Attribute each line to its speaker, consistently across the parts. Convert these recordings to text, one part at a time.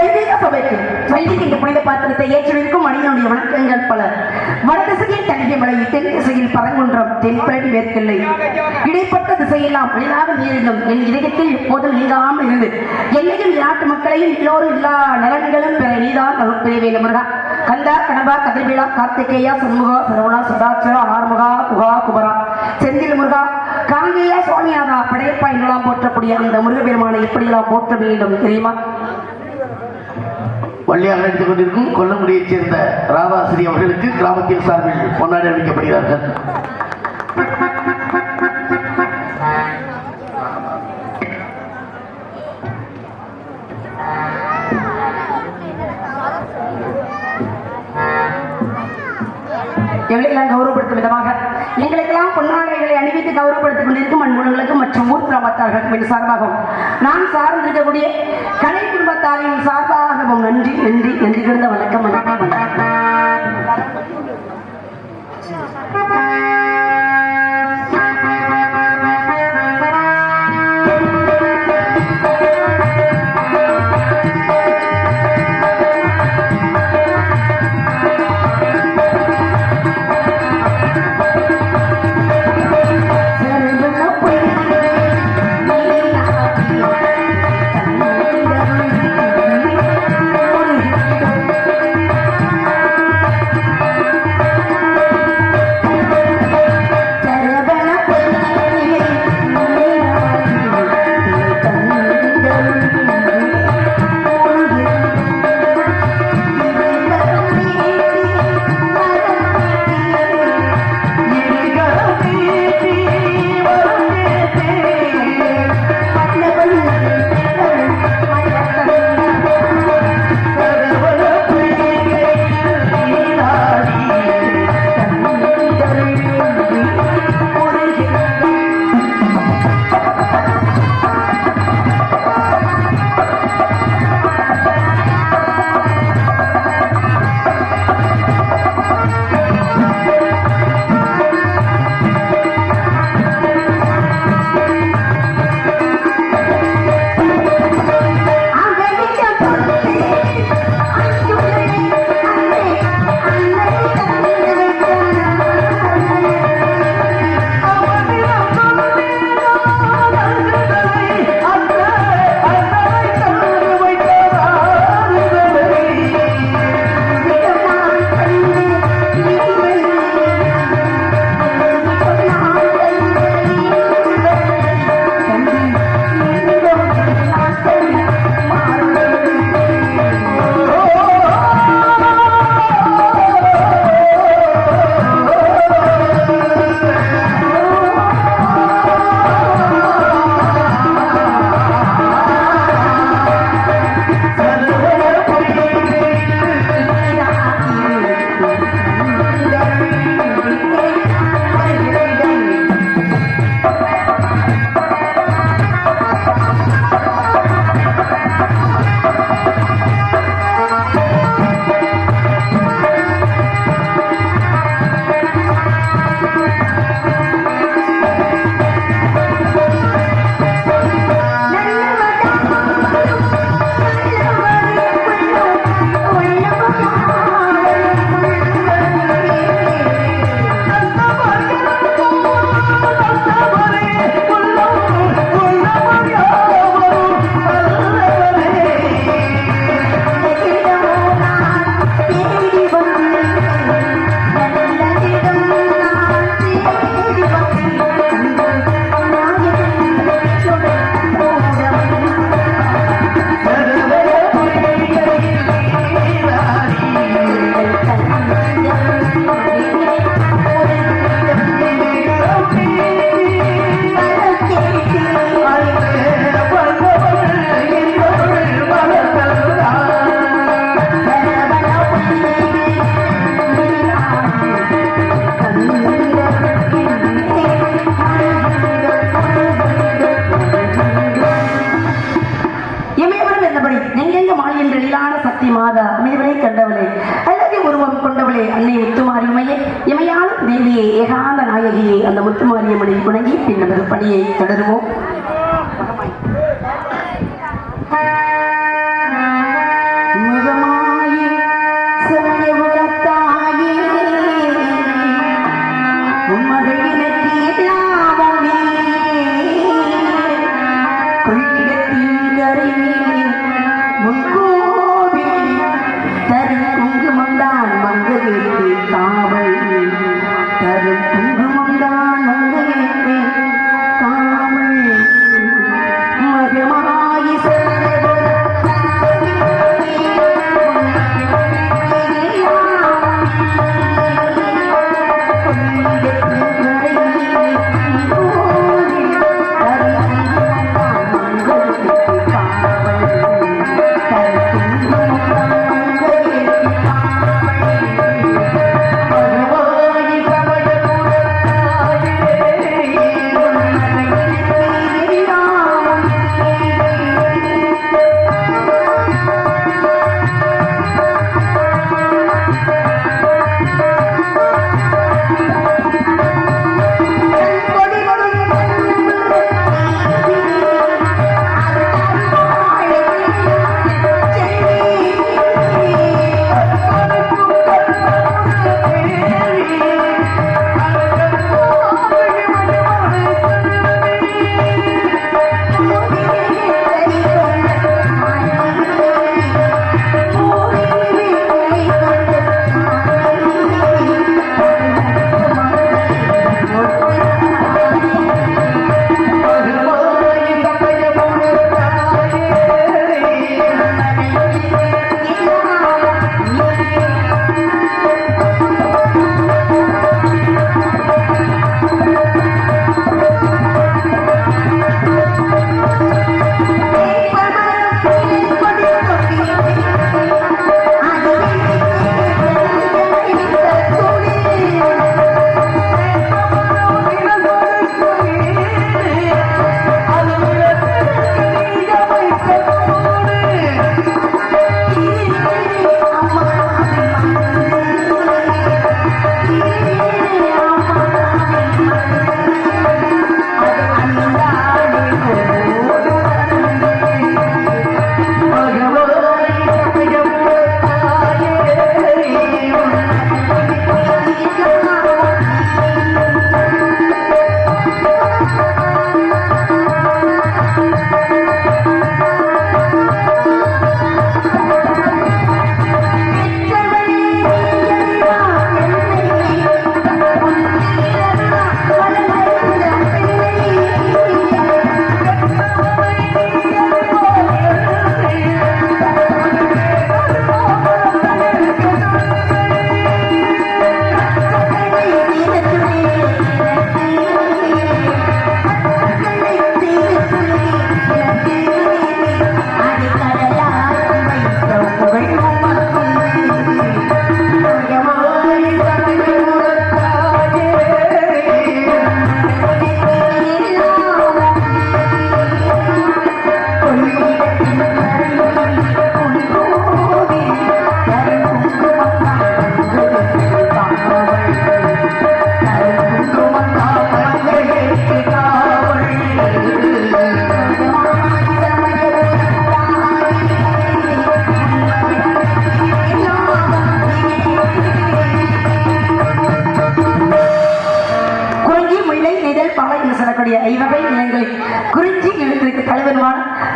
Speaker 1: தெய்வீக சபைக்கு வைதிக புனித பாத்திரத்தை ஏற்றிருக்கும் மனிதனுடைய வணக்கங்கள் பல. வடதிசையில் தனிகை மலை, தென் திசையில் பரங்குன்றம், தென்பழனி மேற்கில்லை, இடைப்பட்ட திசையெல்லாம் அழிலாக நீரிலும் என் இதயத்தில் எப்போதும் நீங்காமல் இருந்து என்னையும் நாட்டு மக்களையும் எல்லோரும் எல்லா நலன்களும் பெற நீதான் அருட்புரிய வேண்டும் முருகா. கந்தா, கடம்பா, கதிர்வேலா, கார்த்திகேயா, சண்முகா, சரவணா, சுதாட்சரா, ஆறுமுகா, குகா, குமரா, செந்தில் முருகா, காங்கேயா, சுவாமிநாதா, படையப்பா என்றெல்லாம் போற்றக்கூடிய அந்த முருகப்பெருமானை எப்படியெல்லாம் போற்ற வேண்டும் தெரியுமா?
Speaker 2: வள்ளியாக நடித்துக் கொண்டிருக்கும் கொல்லங்குடியைச் சேர்ந்த ராதாசிரி அவர்களுக்கு கிராமத்தின் சார்பில் கொண்டாடி அளிக்கப்படுகிறார்கள்.
Speaker 1: எங்களெல்லாம் கௌரவப்படுத்தும் விதமாக எங்களுக்கெல்லாம் பொன்னாடைகளை அணிவித்து கௌரவப்படுத்திக் கொண்டிருக்கும் அன்புகளுக்கும் மற்றும் ஊர் கிராமத்தார்களுக்கும் என் சார்பாகவும் நான் சார்ந்திருக்கக்கூடிய கலை குடும்பத்தாரின் சார்பாகவும் நன்றி நன்றி நன்றி கிடந்த வணக்கம். அந்த முத்துமாரியம்மனை வணங்கி பின் நமது பணியை தொடருவோம்.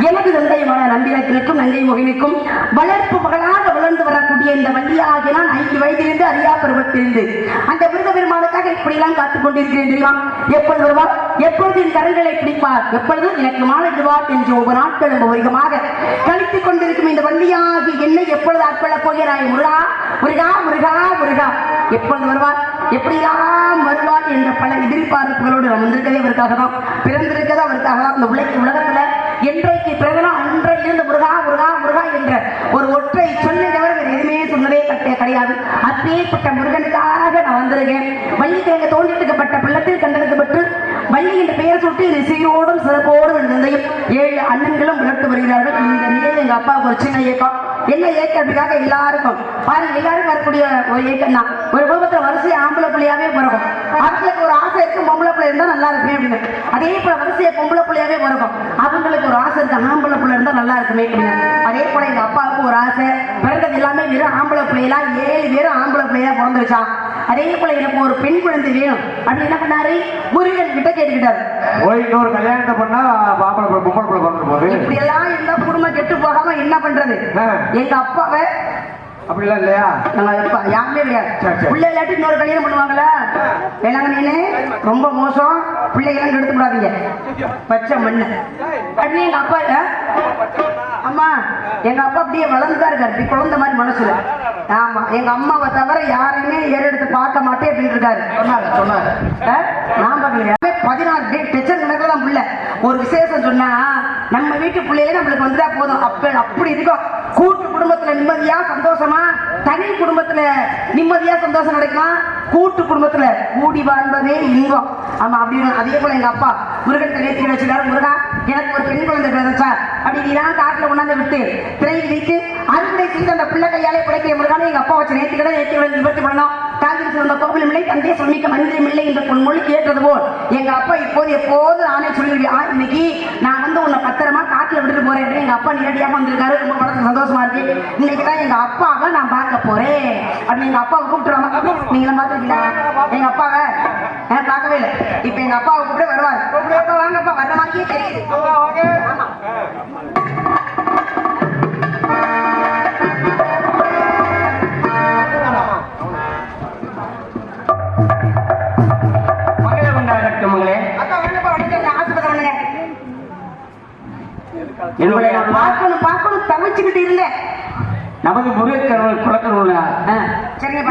Speaker 1: எனது தந்தையமான நம்பினத்திற்கும் நங்கை முகினுக்கும் வளர்ப்பு மகளாக வளர்ந்து வரக்கூடிய இந்த வள்ளியாகிய நான் 5 வயதிலிருந்து அறியா பருவத்திலிருந்து அந்த விருத பெருமானுக்காக இப்படியெல்லாம் காத்துக் கொண்டிருக்கிறேன் தெரியுமா? எப்பொழுது வருவார், எப்பொழுது என் கரங்களை பிடிப்பார், எப்பொழுதும் எனக்கு மாலையிடுவார் என்று ஒவ்வொரு நாட்களும் அதிகமாக கழித்துக் கொண்டிருக்கும் இந்த வள்ளியாகி என்னை எப்பொழுது ஆட்கொள்ளப் போகிறாய்? முருகா முருகா முருகா முருகா, எப்பொழுது வருவார், எப்படியெல்லாம் வருவார் என்ற பல எதிர்பார்ப்புகளோடு நாம் வந்திருக்கதே அவருக்காக தான், பிறந்திருக்கதே அவருக்காக தான். இந்த உலகத்துல என்றைக்கு பிறந்தனோ அன்றையிலிருந்து முருகா முருகா முருகா என்ற ஒரு ஒற்றை சொல்லை தவிர வேறு எதுவுமே சொன்னதே கிடையாது. அப்பேற்பட்ட முருகனுக்காக நான் வந்திருக்கேன். வள்ளி கிழங்கு தோண்டிட்டுக்கப்பட்ட பிள்ளத்தில் கண்டெடுக்கப்பட்டு வள்ளி என்ற பெயர் சுட்டு சீரோடும் சிறப்போடும் இருந்தையும் 7 அண்ணன்களும் வளர்த்து வருகிறார்கள். இந்த நிலையில் எங்க அப்பாவுக்கு ஒரு சின்ன இயக்கம். என்ன ஏற்கிறதுக்காக எல்லாருக்கும் பாருங்க, எல்லாரும் வரக்கூடிய ஒரு ஏக்கம் தான். ஒரு குடும்பத்துல வரிசை ஆம்பளை பிள்ளையாவே பிறக்கும். அவங்களுக்கு ஒரு ஆசை இருக்கு, பொம்பளை பிள்ளை இருந்தா நல்லா இருக்குமே அப்படின்னு. அதே போல வரிசையை பொம்பளை பிள்ளையாவே பிறக்கும். அவங்களுக்கு ஒரு ஆசை இருக்கு, ஆம்பளை பிள்ளை இருந்தா நல்லா இருக்குமே அப்படின்னு. அதே போல எங்க அப்பாவுக்கு ஒரு ஆசை, பிறந்தது எல்லாமே வெறும் ஆம்பளை பிள்ளைகளா 7 பேரும் ஆம்பளை பிள்ளையா பிறந்துருச்சான். அதே போல எனக்கு ஒரு பெண் குழந்தை வேணும் அப்படின்னு என்ன பண்ணாரு, முருகன் கிட்ட கேட்டுக்கிட்டாரு.
Speaker 3: இன்னொரு கல்யாணத்தை பண்ணா பொம்பளை பிறந்துரும் போது
Speaker 1: இப்படி எல்லாம் இருந்தா குடும்பம் கெட்டு போகாம என்ன பண்றது? எங்க அப்பாவை
Speaker 3: அப்படிலாம் இல்லையா?
Speaker 1: யாருமே பிள்ளை இல்லாட்டி இன்னொரு கல்யாணம் பண்ணுவாங்களா? வேளாங்கண்ணே ரொம்ப மோசம், பிள்ளைகளாம் எடுத்து விடாதீங்க, பச்சை மண்ணு அப்படின்னு எங்க அப்பா. அம்மா எங்க அப்பா அப்படியே வளர்ந்துதான் இருக்காரு, இப்படி குழந்தை மாதிரி மனசுல. ஆமா, எங்க அம்மாவை தவிர யாரையுமே ஏறெடுத்து பார்க்க மாட்டேன் அப்படின்னு இருக்காரு.
Speaker 2: சொன்னாரு
Speaker 1: நான் பார்க்கலையா? 16 டெச்சர் கணக்கில் தான் பிள்ளை. ஒரு விசேஷம் சொன்னா நம்ம வீட்டு பிள்ளைகளே நம்மளுக்கு வந்துட்டா போதும். அப்படி இருக்கும். கூட்டு குடும்பத்துல நிம்மதியா சந்தோஷமா, தனி குடும்பத்துல நிம்மதியா சந்தோஷம் கிடைக்குமா? கூட்டு குடும்பத்துல கூடி வாழ்வதே இன்பம். ஆமா அப்படின்னு. அதே போல எங்க அப்பா முருகன் நேர்த்தி வச்சுக்காரு. முருகா எனக்கு ஒரு பெண் குழந்தை பிறந்தா அப்படின்னா காட்டுல கொண்டாந்து விட்டு திரை வைத்து அறுவடை செய்து அந்த பிள்ளை கையாலே பிழைக்கிற முருகான எங்க அப்பா வச்சு நேர்த்திக்கடை நிவர்த்தி பண்ணணும். காஞ்சி சிறந்த கோவில் இல்லை, தந்தை சொல்மிக்க மந்திரம் இல்லை என்ற பொன்மொழி கேட்டது போல் எங்க அப்பா எப்போது நானே சொல்லிடுவேன், இன்னைக்கு நான் வந்து உன்னை பத்திரமா காட்டுல விட்டுட்டு போறேன். எங்க அப்பா நேரடியாக வந்திருக்காரு, ரொம்ப மனசு சந்தோஷமா இருக்கு. இன்னைக்கு தான் எங்க அப்பாவை நான் பார்க்க போறேன் அப்படின்னு எங்க அப்பாவை கூப்பிட்டுருவாங்க. நீங்களும் பார்த்துருக்கீங்களா எங்க அப்பாவை? பார்க்கவே இல்லை. இப்ப எங்க அப்பாவை கூப்பிட்டு வருவாரு. அப்பா வாங்கப்பா, வர்ற மாதிரியே தெரியுது. என்னுடைய பார்க்கணும் பார்க்கணும் தவிச்சுக்கிட்டு இருந்தேன்.
Speaker 4: நமது முருகக்கடவுள் குலக்கடவுள்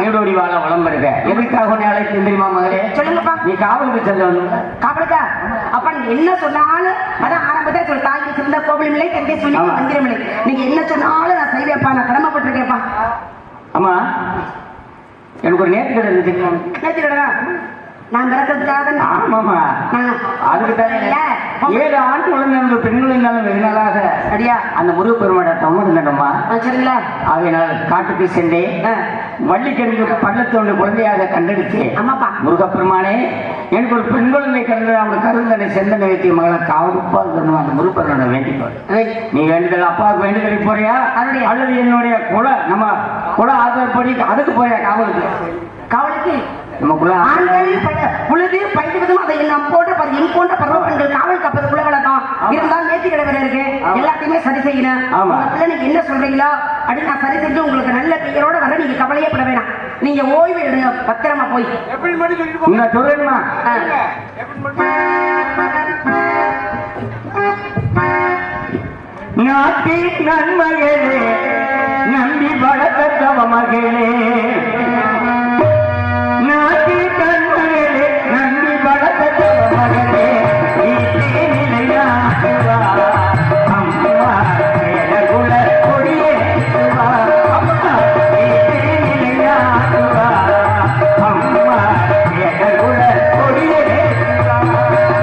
Speaker 4: நீடோடி வாழ வளம் வருக. எதற்காக அழைத்து தெரியுமா மகளே?
Speaker 1: சொல்லுங்கப்பா.
Speaker 4: நீ காவலுக்கு செல்ல.
Speaker 1: காவலுக்கா? அப்ப நீங்க என்ன சொன்னாலும் அதான் ஆரம்பத்தில் சொல்ல, தாய்க்கு சிறந்த கோவிலும் இல்லை, தந்தை சொல்லி மந்திரம் இல்லை. நீங்க என்ன சொன்னாலும் நான் செய்வேப்பா, நான் கடமைப்பட்டிருக்கேன்ப்பா.
Speaker 4: ஆமா, எனக்கு ஒரு நேர்த்தி கடை இருக்கு தெரியுமா?
Speaker 1: நேர்த்தி கடை நான் பிறக்கிறதுக்காக.
Speaker 4: ஆமாமா, அதுக்கு தான் 7 ஆண் குழந்தை பெண்கள் இருந்தாலும் வெகு நாளாக
Speaker 1: சரியா
Speaker 4: அந்த முருகப்பெருமாட தம்மா.
Speaker 1: சரிங்களா?
Speaker 4: ஆகையினால் காட்டுக்கு சென்றேன். வள்ளிக்கிழங்கு பள்ளத்தோடு குழந்தையாக கண்டெடுத்து,
Speaker 1: ஆமாப்பா
Speaker 4: முருகப்பெருமானே எனக்கு ஒரு பெண் குழந்தை கண்டு அவங்க கருந்தனை செந்தனை வைத்திய மகளை காவலுப்பா சொல்லணும். அந்த முருகப்பெருமானை வேண்டிப்பாரு. நீ வேண்டுதல் அப்பாவுக்கு வேண்டுதலை போறியா அல்லது என்னுடைய குல ஆதாரப்படி அதுக்கு போறியா? காவலுக்கு
Speaker 1: பொழுது பயிடுவதும் அதை நம் போன்ற என் போன்ற பருவங்கள் காவல் காப்பதுக்குள்ள வளர்க்கும். இருந்தாலும் நேர்த்தி கடை வேற இருக்கு, எல்லாத்தையுமே சரி செய்யணும். பிள்ளைக்கு என்ன சொல்றீங்களோ அப்படின்னு நான் சரி செஞ்சு உங்களுக்கு நல்ல பெயரோட வர நீங்க கவலையே பட வேணாம். நீங்க ஓய்வு எடுங்க, பத்திரமா போய்
Speaker 4: சொல்றேன்மா. நாட்டின் நன்மகளே, நம்பி வளர்த்தவ மகளே, நாட்டி கண்மகளே, நம்பி வளர்த்தவ மகளே, நிலையாட்டுவா அம்மா குல கொடியே அம்மா நிலையாட்டுவா அம்மா குல கொடியே மகளே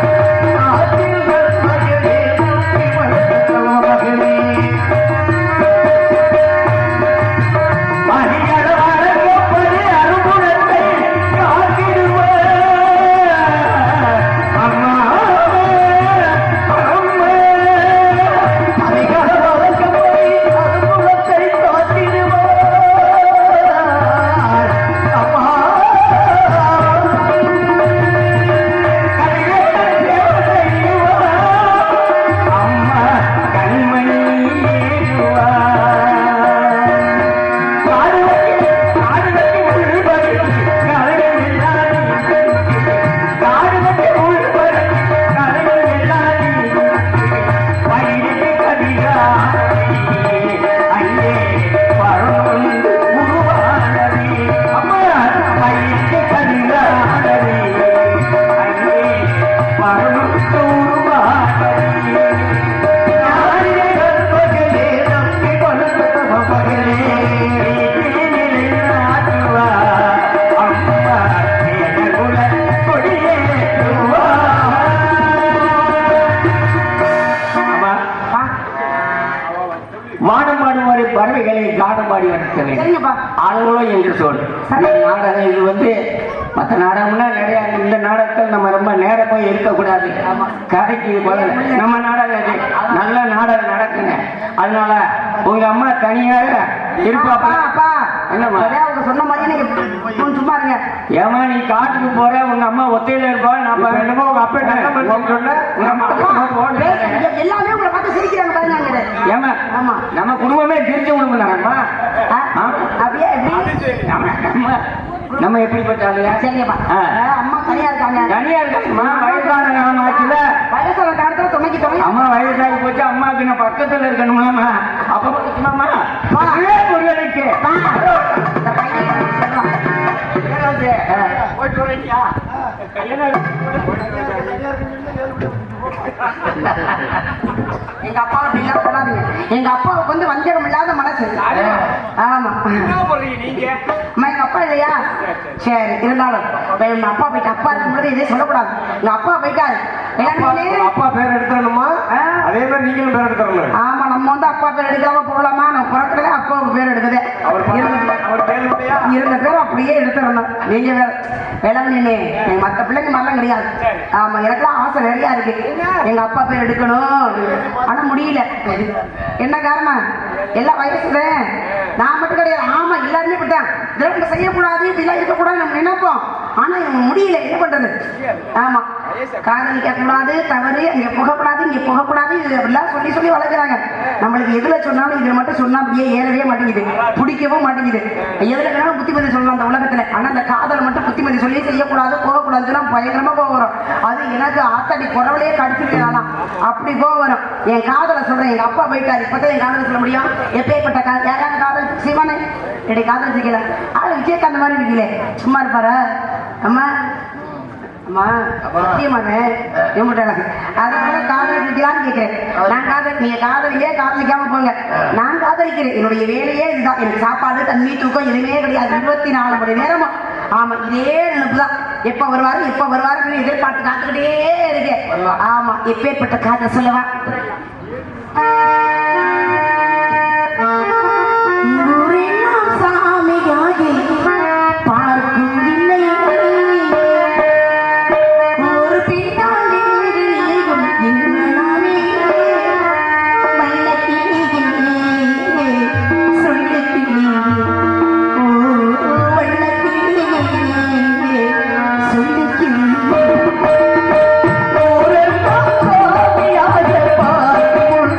Speaker 4: தாமரை பறவைகளை கானம் பாடி வளர்க்க வேண்டும்.
Speaker 1: சரிங்கப்பா.
Speaker 4: ஆளுகளோ என்று சொல். இந்த நாடகம் இது வந்து மற்ற நாடகம்னா நிறைய, இந்த நாடகத்தில் நம்ம ரொம்ப நேரம் போய் இருக்கக்கூடாது. கதைக்கு போல நம்ம நாடகம் இது நல்ல நாடகம் நடக்குங்க. அதனால உங்க அம்மா தனியாக இருப்பாப்பா. என்னம்மா
Speaker 1: அவங்க சொன்ன மாதிரி நீங்க சும்மா இருங்க.
Speaker 4: ஏமா நீ காட்டுக்கு போற, உங்க அம்மா ஒத்தையில இருப்பா. நான் என்னமோ உங்க அப்பா
Speaker 1: எல்லாமே உங்களை பார்த்து சிரிக்கிறாங்க பாருங்க.
Speaker 4: ஏமா
Speaker 1: ஆமா
Speaker 4: நம்ம குடும்பமே பிரிச்சு விடுங்கம்மா.
Speaker 1: அப்படியே எப்படி
Speaker 4: நம்ம எப்படிப்பட்ட ஆளுங்க?
Speaker 1: சரிங்கப்பா. அம்மா தனியா இருக்காங்க.
Speaker 4: தனியா இருக்காங்கம்மா. வயசான ஆச்சுல,
Speaker 1: வயசான காலத்துல துணைக்கு துணை.
Speaker 4: அம்மா வயசாகி போச்சு, அம்மாவுக்கு நான் பக்கத்துல இருக்கணும்லாமா. அப்ப பக்கத்துமாமா முருகனுக்கு போயிட்டு வரீங்களா?
Speaker 1: எங்க அப்பா அப்படிலாம் சொல்லாதீங்க. எங்க அப்பாவுக்கு வந்து வஞ்சகம் இல்லாத மனசு. ஆமா
Speaker 4: நீங்க
Speaker 1: அம்மா எங்க அப்பா இல்லையா? சரி இருந்தாலும் எங்க அப்பா போயிட்டு, அப்பா இருக்கும்போது இதே சொல்லக்கூடாது. எங்க அப்பா போயிட்டாரு.
Speaker 3: அப்பா பேர் எடுத்துடணுமா? அதே மாதிரி நீங்களும் பேர் எடுத்துடணும்.
Speaker 1: ஆமா நம்ம வந்து அப்பா பேர் எடுக்காம போகலாமா? நம்ம பிறக்கிறதே அப்பாவுக்கு பேர் எடுக்குது. இருந்த பேர் அப்படியே எடுத்துடணும். நீங்க வேற வேளாங்கண்ணே மற்ற பிள்ளைங்க மாதிரிலாம் கிடையாது. ஆமா எனக்குலாம் ஆசை நிறையா இருக்கு எங்க அப்பா பேர் எடுக்கணும். ஆனா முடியல. என்ன காரணம்? எல்லாம் வயசுதான். நான் மட்டும் கிடையாது. ஆமா எல்லாருமே இப்படித்தான். இதெல்லாம் செய்யக்கூடாது, இப்படிலாம் இருக்கக்கூடாது நம்ம நினைப்போம். ஆனா இவங்க முடியல. என்ன பண்றது? ஆமா காதலிக்க கூடாது, தவறு, அங்க போகக்கூடாது, இங்க போகக்கூடாது, இது அப்படிலாம் சொல்லி சொல்லி வளர்க்குறாங்க. நம்மளுக்கு எதுல சொன்னாலும் இதுல மட்டும் சொன்னா அப்படியே ஏறவே மாட்டேங்குது, பிடிக்கவும் மாட்டேங்குது. எதுல வேணாலும் புத்திமதி சொல்லலாம் அந்த உலகத்துல. ஆனா அந்த காதலை மட்டும் புத்திமதி சொல்லி செய்யக்கூடாது, போகக்கூடாதுன்னா பயங்கரமா போக வரும். அது எனக்கு ஆத்தாடி குறவலையே கடிச்சிருக்கேன். அப்படி போக வரும். என் காதலை சொல்றேன். எங்க அப்பா போயிட்டாரு. இப்பதான் என் காதலை சொல்ல முடியும். எப்பேற்பட்ட காதல்? யாராவது காதல் சிவனை என்னுடைய காதல் சிக்கல ஆள் விஜயகாந்த் மாதிரி இருக்கீங்களே, சும்மா இருப்பாரா? அம்மா அம்மா சத்தியமானே அதனால காதலிக்கலான்னு கேட்கிறேன். நான் காதல், நீங்க காதலியே காதலிக்காம போங்க. நான் காதலிக்கிறேன். என்னுடைய வேலையே இதுதான். எனக்கு சாப்பாடு, தண்ணி, தூக்கம் எதுவுமே கிடையாது. 24 மணி நேரமும். ஆமா இதே நினைப்புதான். எப்ப வருவாரு எப்ப வருவாரு எதிர்பார்த்து காத்துக்கிட்டே இருக்கு. ஆமா எப்பேற்பட்ட காதல் சொல்லவா? சாமியாகி பார்க்கும் இல்லை ஒரு பின்னாலும் இன்னமே வண்ணத்திலே சொல்லத்திலே வண்ணத்திலே சொல்லத்திலே ஒரு சாமியாக பார்க்கும்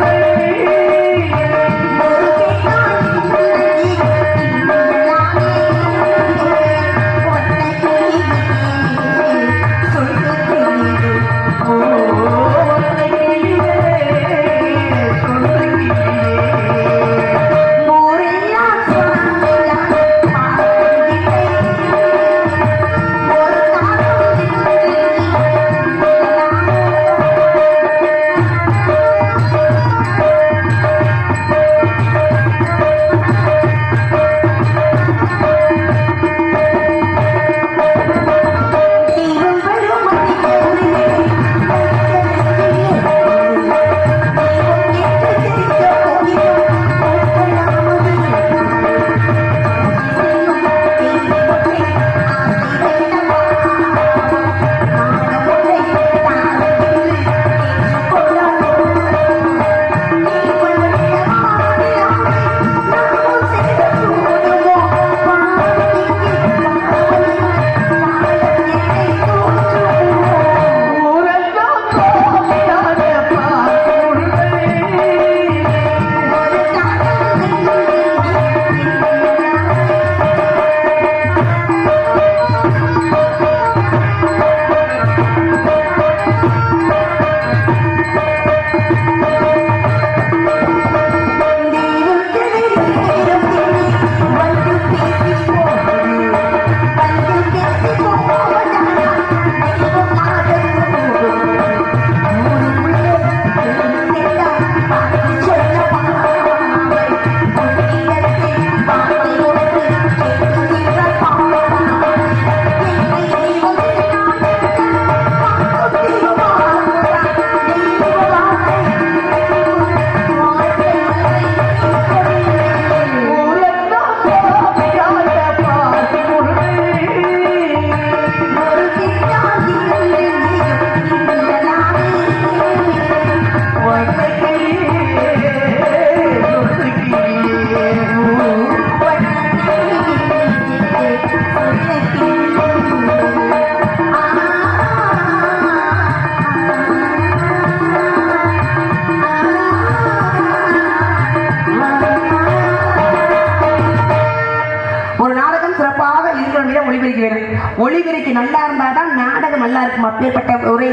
Speaker 1: ஒளிபெருக்கி வேணும். ஒளிபெருக்கி நல்லா இருந்தாதான் நாடகம் நல்லா இருக்கும். அப்பேற்பட்ட ஒரு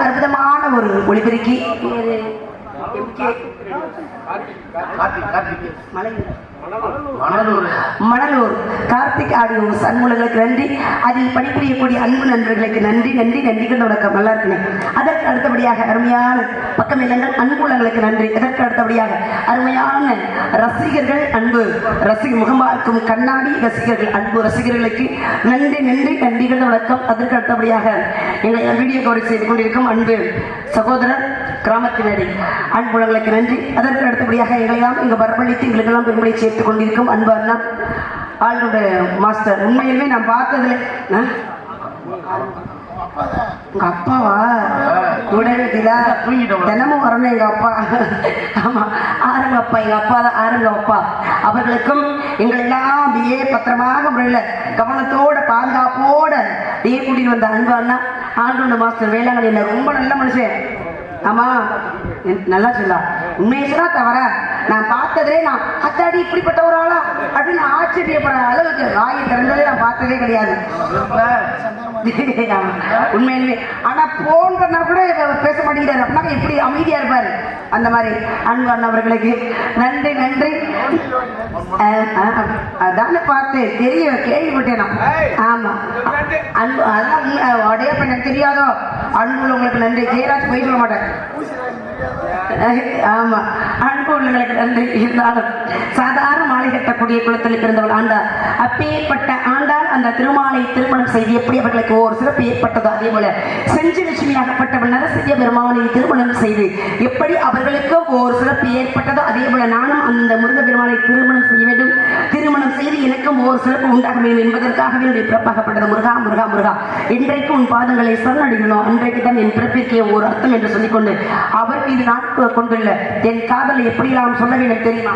Speaker 1: அற்புதமான ஒரு ஒளிபெருக்கி மணலூர் கார்த்திக் ஆடியோ அன்புலங்களுக்கு நன்றி. அதில் பணிபுரியக்கூடிய அன்பு நண்பர்களுக்கு நன்றி நன்றி நன்றிகள் வணக்கம். நல்லா இருக்குனே. அதற்கு அடுத்தபடியாக அருமையான பக்கம் இல்லங்கள் அன்புலங்களுக்கு நன்றி. அதற்கு அடுத்தபடியாக அருமையான ரசிகர்கள் அன்பு முகமார்க்கும் கண்ணாடி ரசிகர்கள் அன்பு ரசிகர்களுக்கு நன்றி நன்றி நன்றிகள் வணக்கம். அதற்கு அடுத்தபடியாக எங்களை வீடியோ கவரேஜ் செய்து கொண்டிருக்கும் அன்பு சகோதரர் கிராமத்தினரி அன்புலங்களுக்கு நன்றி. அதற்கு அடுத்தபடியாக எங்களையெல்லாம் இங்கு வரவழைத்து எங்களுக்கெல்லாம் பெருமையை சேர்த்துக் கொண்டிருக்கும் அன்பு அண்ணா ஆளுடைய மாஸ்டர். உண்மையிலுமே நான் பார்த்ததுல உங்க அப்பாவா உடனடியா தினமும் வரணும் எங்க அப்பா. ஆமா ஆரம்ப அப்பா, எங்க அப்பா தான் ஆரம்ப அப்பா. அவர்களுக்கும் எங்களெல்லாம் அப்படியே பத்திரமாக முறையில் கவனத்தோட பாதுகாப்போட அப்படியே கூட்டிட்டு வந்த அன்பு அண்ணா ஆளுடைய மாஸ்டர் வேளாங்கண்ணி ரொம்ப நல்ல மனுஷன். ஆமா நல்லா சொல்லா. உண்மையை சொன்னா தவற நான் பார்த்ததே நான் அத்தாடி இப்படிப்பட்ட ஒரு ஆளா அப்படின்னு ஆச்சரியப்படுற அளவுக்கு வாயை திறந்ததே நான் பார்த்ததே கிடையாது. உண்மையிலுமே ஆனா போன் பண்ணா கூட பேச மாட்டேங்கிறாரு. அப்படின்னா எப்படி அமைதியா இருப்பாரு. அந்த மாதிரி அன்பு அண்ணவர்களுக்கு நன்றி நன்றி. அதான பார்த்தேன் தெரியும் கேள்விப்பட்டேன் நான். ஆமா அன்பு அதான் அடைய பண்ண தெரியாதோ அன்பு உங்களுக்கு நன்றி. ஜெயராஜ் போய் சொல்ல மாட்டேன். ஆமா அன்பு உள்ளங்களுக்கு நன்றி. இருந்தாலும் சாதாரண மாலை கட்டக்கூடிய குளத்தில் பிறந்தவள் ஆண்டாள். அப்பேற்பட்ட ஆண்டாள் அந்த திருமாலை திருமணம் செய்து எப்படி அவர்களுக்கு ஒரு சிறப்பு ஏற்பட்டதோ அதே போல செஞ்சு லட்சுமியாகப்பட்டவள் நரசிங்க பெருமானை திருமணம் செய்து எப்படி அவர்களுக்கு ஒரு சிறப்பு ஏற்பட்டதோ அதே போல நானும் அந்த முருக பெருமானை திருமணம் செய்ய வேண்டும். திருமணம் செய்து எனக்கும் ஒரு சிறப்பு உண்டாக வேண்டும் என்பதற்காகவே என்னுடைய பிறப்பாகப்பட்டது. முருகா முருகா முருகா இன்றைக்கு உன் பாதங்களை சரணடையணும். அன்றைக்கு தான் என் பிறப்பிற்கே ஒரு அர்த்தம் என்று சொல்லிக்கொண்டு அவர் மீது நான் கொண்டுள்ள என் காதலை எப்படியெல்லாம் சொல்ல வேண்டும் தெரியுமா?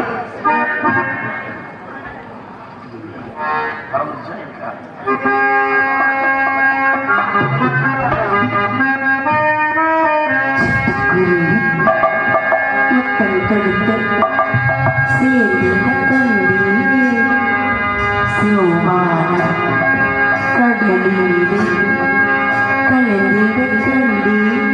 Speaker 1: முத்தம் கொடுத்து சேரின கண்டீரே சிவமான கடலீரே கலந்திட கண்டீரே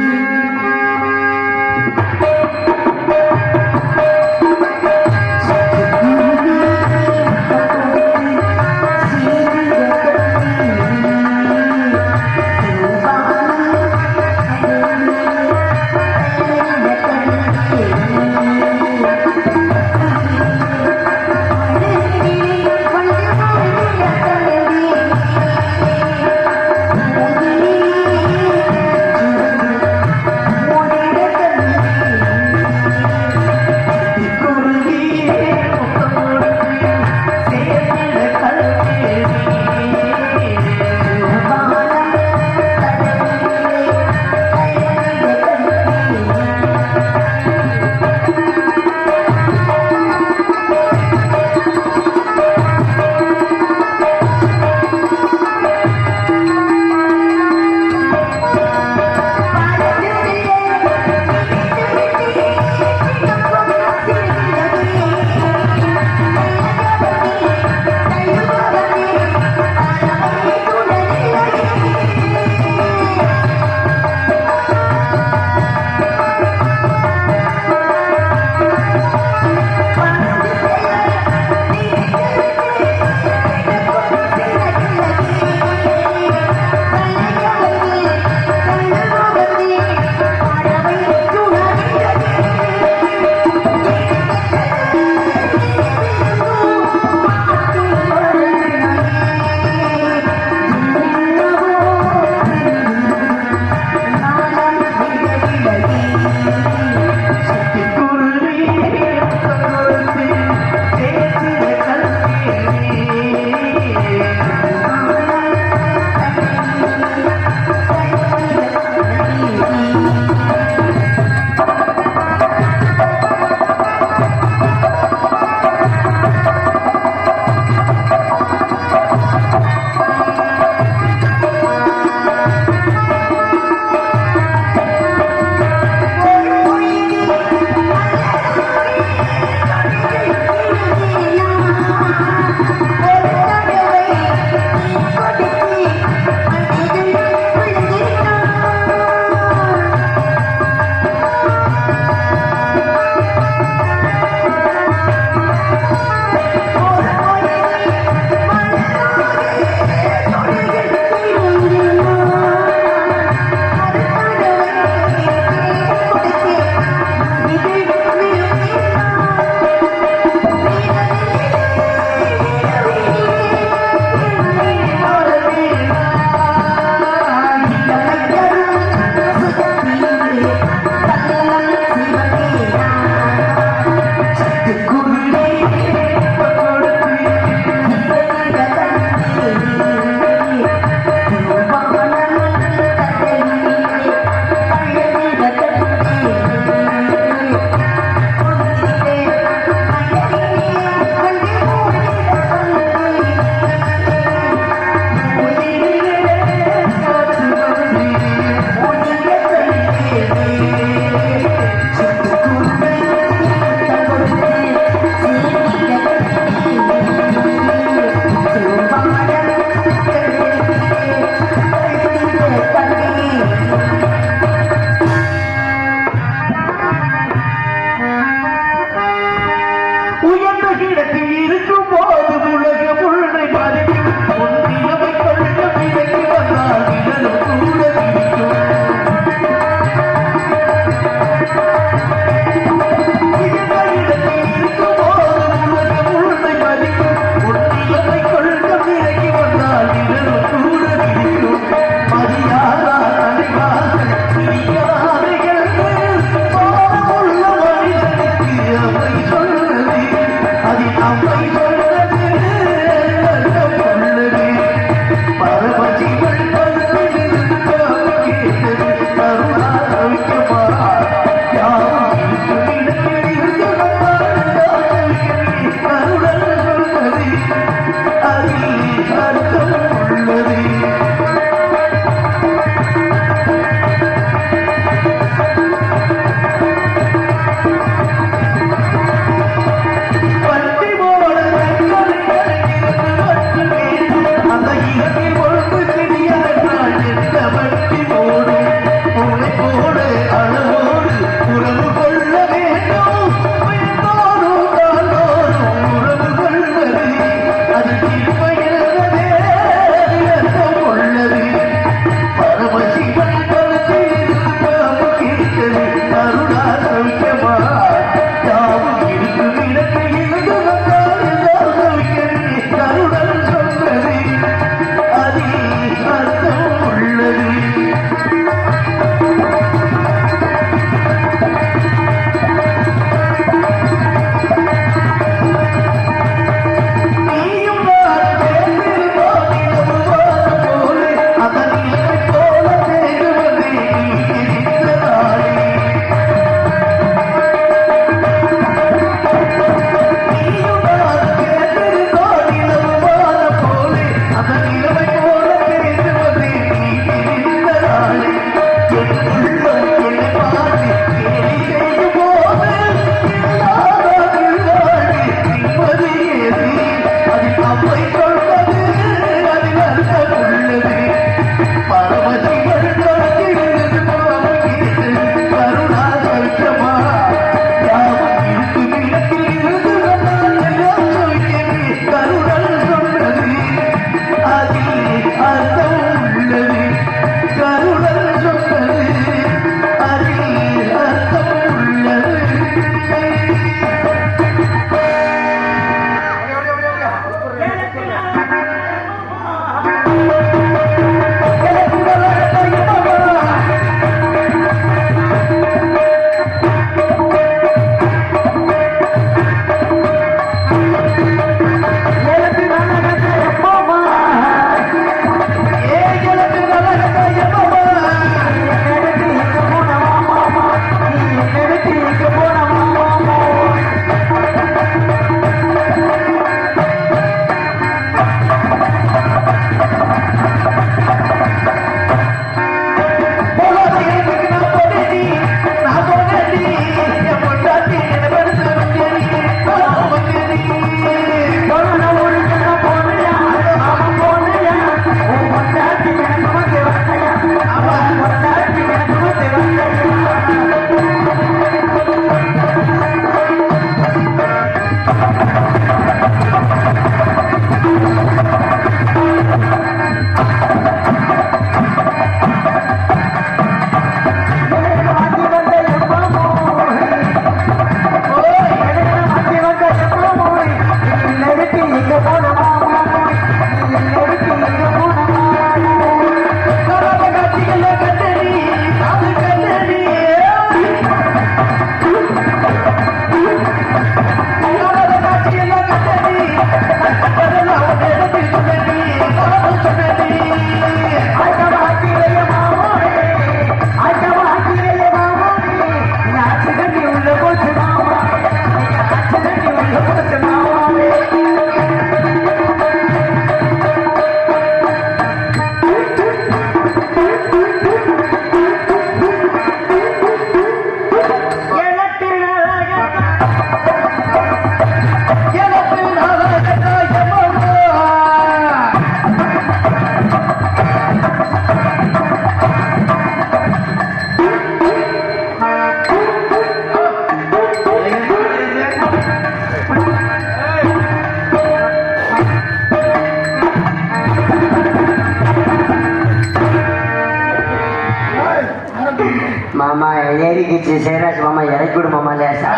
Speaker 4: ஏறிக்கிச்சு சேராஜ் மாமா இறக்கி விடு மாமா லேசா.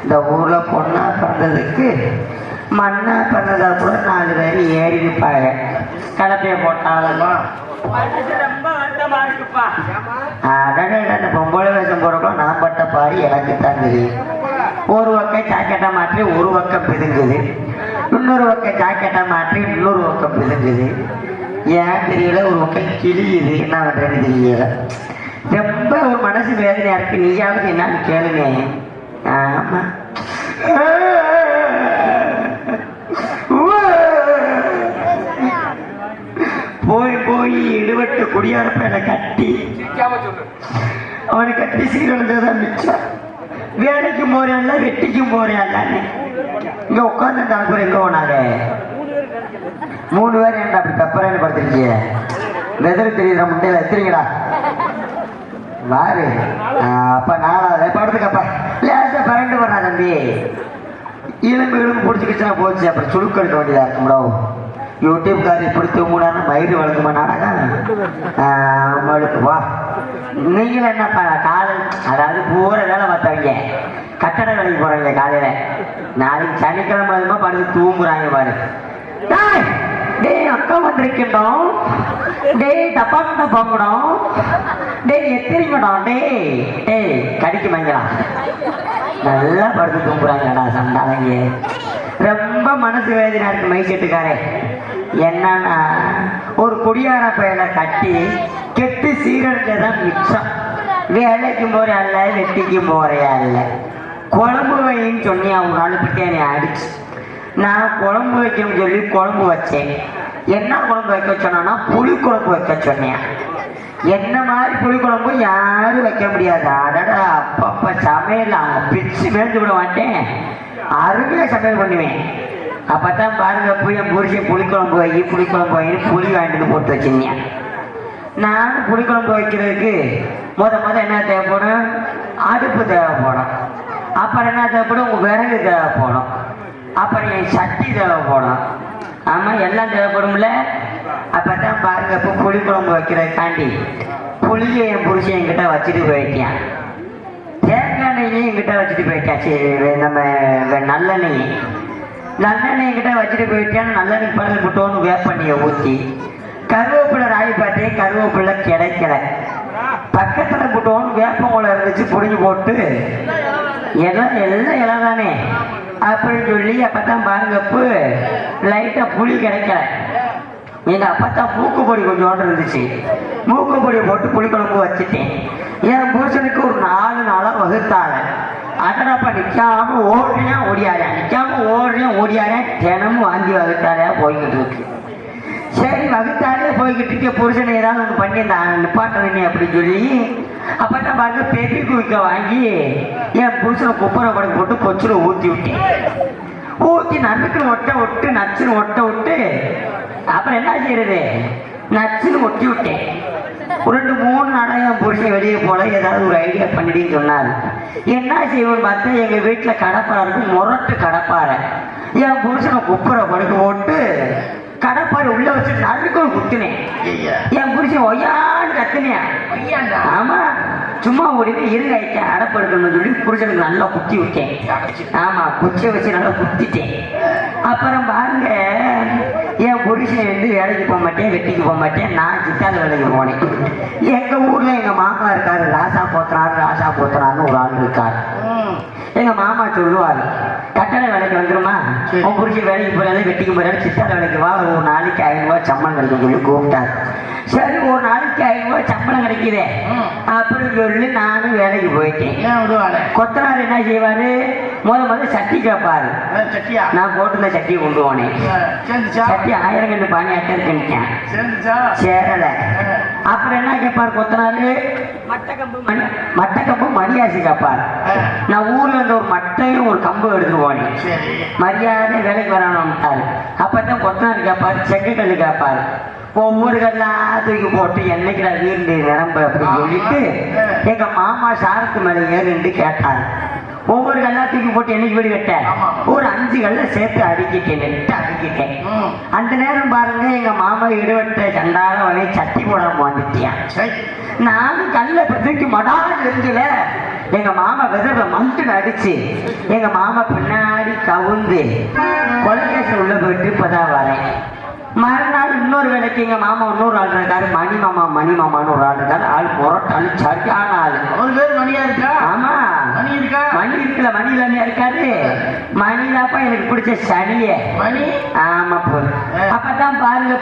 Speaker 4: இந்த ஊர்ல பொண்ணா பிறந்ததுக்கு மண்ணா பிறந்ததா கூட 4 பேர் ஏறி இருப்பாங்க. கலப்பைய போட்டாலும் ரொம்ப வருத்தமா இருக்குப்பா. அந்த பொம்பளை வேஷம் போறப்போ நான் பட்ட பாடி எனக்கு தான் தெரியும். ஒரு பக்கம் ஜாக்கெட்டா மாற்றி ஒரு பக்கம் பிதுங்குது, இன்னொரு பக்கம் ஜாக்கெட்டா மாற்றி இன்னொரு பக்கம் பிதுங்குது. ஏன் தெரியல, ஒரு பக்கம் கிழியுது, என்ன பண்றேன்னு தெரியல. ரொம்ப ஒரு மனசு வேதனையா இருக்கு. நீயாவது என்னன்னு கேளுங்க. ஆமா, போய் போய் இடுவட்டு குடியாரப்ப கட்டி அவனை கட்டி சீரழிஞ்சதான் மிச்சம். வேலைக்கும் போறேன்ல, வெட்டிக்கும் போறேன்ல. இங்க உட்காந்து தலைப்புற எங்க போனாங்க 3 பேர். ஏன்டா அப்படி தப்பரான்னு படுத்துருக்கீங்க? வெதர் தெரியுற முட்டையில எத்திரிங்கடா வாரு. அப்ப 4வது படுத்துக்கப்பா. லேசா பரண்டு பண்ணா தம்பி. இளம்பு பிடிச்சிக்கிச்சுன்னா போச்சு, அப்புறம் சுருக்க எடுக்க வேண்டியதா இருக்கும்டா. யூடியூப்காரி பிடித்து மூடான மயிறு வளர்க்குமா நாடகம் வா. நீங்களும் என்னப்பா காலையில், அதாவது பூரா வேலை பார்த்தவங்க கட்டட வேலைக்கு போறவங்க காலையில, நாளைக்கு சனிக்கிழமை அதுமா படுத்து தூங்குறாங்க பாரு. டேய் அக்கா வந்திருக்கட்டும், டேய் டப்பாக்கிட்ட போங்கடும், டேய் எத்திரிங்கடும், டேய் டேய் கடிக்கு மங்கலாம் நல்லா படுத்து தூங்குறாங்கடா சண்டாளங்க. ரொம்ப மனசு வேதனையா இருக்கு மைசெட்டுக்காரே. என்னன்னா ஒரு குடியார பயலை கட்டி கெட்டு சீரழிஞ்சதான் மிச்சம். வேலைக்கும் போறியா இல்லை, வெட்டிக்கும் போறியா இல்லை. குழம்பு வைன்னு சொன்னியா ஒரு நாள் பற்றி என்னை அடிச்சு. நான் குழம்பு வைக்கணும்னு சொல்லி குழம்பு வச்சேன். என்ன குழம்பு வைக்க சொன்னா புளி குழம்பு வைக்க சொன்னேன். என்ன மாதிரி புளி குழம்பு யாரும் வைக்க முடியாது. அடடா அப்பப்ப சமையல் பிச்சு மேய்ந்து விட மாட்டேன், அருமையாக சமையல் பண்ணுவேன். அப்பதான் பாருங்க போய் என் புருஷன் புளிக்குழம்பு வை புளிக்குழம்பு வைன்னு புளி வாங்கிட்டு போட்டு வச்சிருந்தேன். நான் புளிக்குழம்பு வைக்கிறதுக்கு முத என்ன தேவைப்படும், அடுப்பு தேவைப்படும். அப்புறம் என்ன தேவைப்படும், உங்கள் விறகு தேவைப்படும். அப்புறம் என் சட்டி தேவைப்படும். ஆமாம், எல்லாம் தேவைப்படும்ல. அப்பதான் பாருங்க இப்போ புளிக்குழம்பு வைக்கிறதுக்காண்டி புளியை என் புருஷன் என்கிட்ட வச்சுட்டு போயிட்டேன். தேங்காய் நெய்யும் என்கிட்ட வச்சுட்டு போயிட்டேன். சரி, நம்ம நல்லெண்ணெய் என்கிட்ட வச்சுட்டு போயிட்டேன். நல்லெண்ணெய் பழம் போட்டோன்னு வேப்பண்ணியை ஊற்றி கருவேப்பிலை ராய் பார்த்தேன். கருவேப்பிலை கிடைக்கல. பக்கத்தில் போட்டோன்னு வேப்பங்குளம் இருந்துச்சு, புடிஞ்சு போட்டு எல்லாம் இலை தானே அப்படின்னு சொல்லி அப்பதான் பாருங்கப்பு லைட்டாக புளி கிடைக்கல. எங்கள் அப்பத்தான் மூக்குப்பொடி கொஞ்சோண்டு இருந்துச்சு, மூக்குப்பொடி போட்டு புளிக்குழம்பு வச்சுட்டேன். என் புருஷனுக்கு ஒரு 4 நாளாக வகுத்தாங்க. அதனப்ப நிற்காம ஓடியாரேன் தினமும் வாந்தி வகுத்தாலே போய்கிட்டு இருக்கு. சரி, வகுத்தாலே போய்கிட்டு இருக்க புருஷனை ஏதாவது ஒன்று பண்ணி நான் நிப்பாட்டனே அப்படின்னு சொல்லி அப்பதான் பாருங்க பெரிய குவிக்க வாங்கி என் புருஷனை குப்பரை படம் போட்டு கொச்சில் ஊற்றி விட்டேன். ஊற்றி நறுக்குன்னு ஒட்ட விட்டு நச்சுன்னு ஒட்ட விட்டு அப்புறம் என்ன செய்யறது, நச்சுன்னு ஒட்டி விட்டேன். 2-3 நாளாக என் புருஷன் வெளியே போல ஏதாவது ஒரு ஐடியா பண்ணிடுன்னு சொன்னார். என்ன செய்வோன்னு பார்த்தா எங்கள் வீட்டில் கடப்பாறை இருக்கும், முரட்டு கடப்பாறை. என் புருஷனை குப்பரை படுக்க போட்டு கடப்பாறை உள்ள வச்சு நறுக்குன்னு குத்துனேன். என் புருஷன் ஒய்யான்னு கத்துனேன். ஆமா, சும்மா ஓடிட்டு இருங்க அடப்படுக்கணும்னு சொல்லி புருஷனுக்கு நல்லா குத்தி விட்டேன். ஆமா, குச்சியை வச்சு நல்லா குத்திட்டேன். அப்புறம் பாருங்க என் புருஷன் வந்து வேலைக்கு போக மாட்டேன், வெட்டிக்கு போக மாட்டேன். நான் சித்தால வேலைக்கு போனேன். எங்க ஊர்ல எங்க மாமா இருக்காரு, ராசா போத்துறாருன்னு ஒரு ஆள் இருக்காரு. எங்க மாமா சொல்லுவாரு, கட்டட வேலைக்கு வந்துருமா, உன் புருஷன் வேலைக்கு போறாரு, வெட்டிக்கு போறாரு, சித்தால வேலைக்கு வா, ஒரு நாளைக்கு 500 ரூபாய் சம்பளம் கிடைக்கும் சொல்லி கூப்பிட்டாரு. சரி, ஒரு நாளைக்கு 500 ரூபாய் சம்பளம் கிடைக்குதே அப்படின்னு சொல்லி நானும் வேலைக்கு போயிட்டேன். கொத்தனார் என்ன செய்வாரு, முதல்ல சட்டி கேட்பாரு. நான் போட்டுருந்த சட்டியை கொண்டு போனேன். சட்டி 1000 கண்டு பானியாட்ட இருக்குன்னுட்டேன், சேரல. அப்புறம் என்ன கேட்பாரு கொத்தனாரு, மட்டக்கம்பு மணியாசி கேட்பாரு. நான் ஊர்ல இருந்த ஒரு மட்டையும் ஒரு கம்பு எடுத்துட்டு போனேன். மரியாதை வேலைக்கு வரணும்ட்டாரு. அப்பதான் கொத்தனார் கேட்பாரு, செங்கக்கல் கேட்பாரு. ஒவ்வொரு கல்லா தூக்கி போட்டு என்னைக்கு வீண்டு நிரம்ப அப்படின்னு சொல்லிட்டு எங்க மாமா சாரத்து மேல ஏறுன்னு கேட்டாரு. ஒவ்வொரு கல்லா தூக்கி போட்டு என்னைக்கு வீடு கட்ட ஒரு 5 கல்ல சேர்த்து அடிக்கிட்டேன், நெட்டு அடிக்கிட்டேன். அந்த நேரம் பாருங்க எங்க மாமா இடுவட்ட சண்டாளவனே சட்டி போடாம வந்துட்டியான். நானும் கல்ல தூக்கி மடால் இருந்துல எங்க மாமா வெதர்ல மண்டுன்னு அடிச்சு எங்க மாமா பின்னாடி கவுந்து கொலைகேச உள்ள போயிட்டு இப்பதான் வரேன். மறுநாள் இன்னொரு வேலைக்கு எங்க மாமா இன்னொரு ஆள் இருக்காரு, மணிமாமான்னு ஒரு ஆள் இருக்காரு. ஆள் முரட்டாளு, சரியான ஆளு.
Speaker 2: ஒரு பேர் மணியா இருக்கா?
Speaker 4: ஆமா,
Speaker 2: மணி இருக்கா?
Speaker 4: மணி இருக்குல்ல, மணி இல்லாம இருக்காரு. மணிதாப்பா எனக்கு பிடிச்ச சனிய.
Speaker 2: மணி?
Speaker 4: ஆமா போ. அப்பதான் பாருங்க,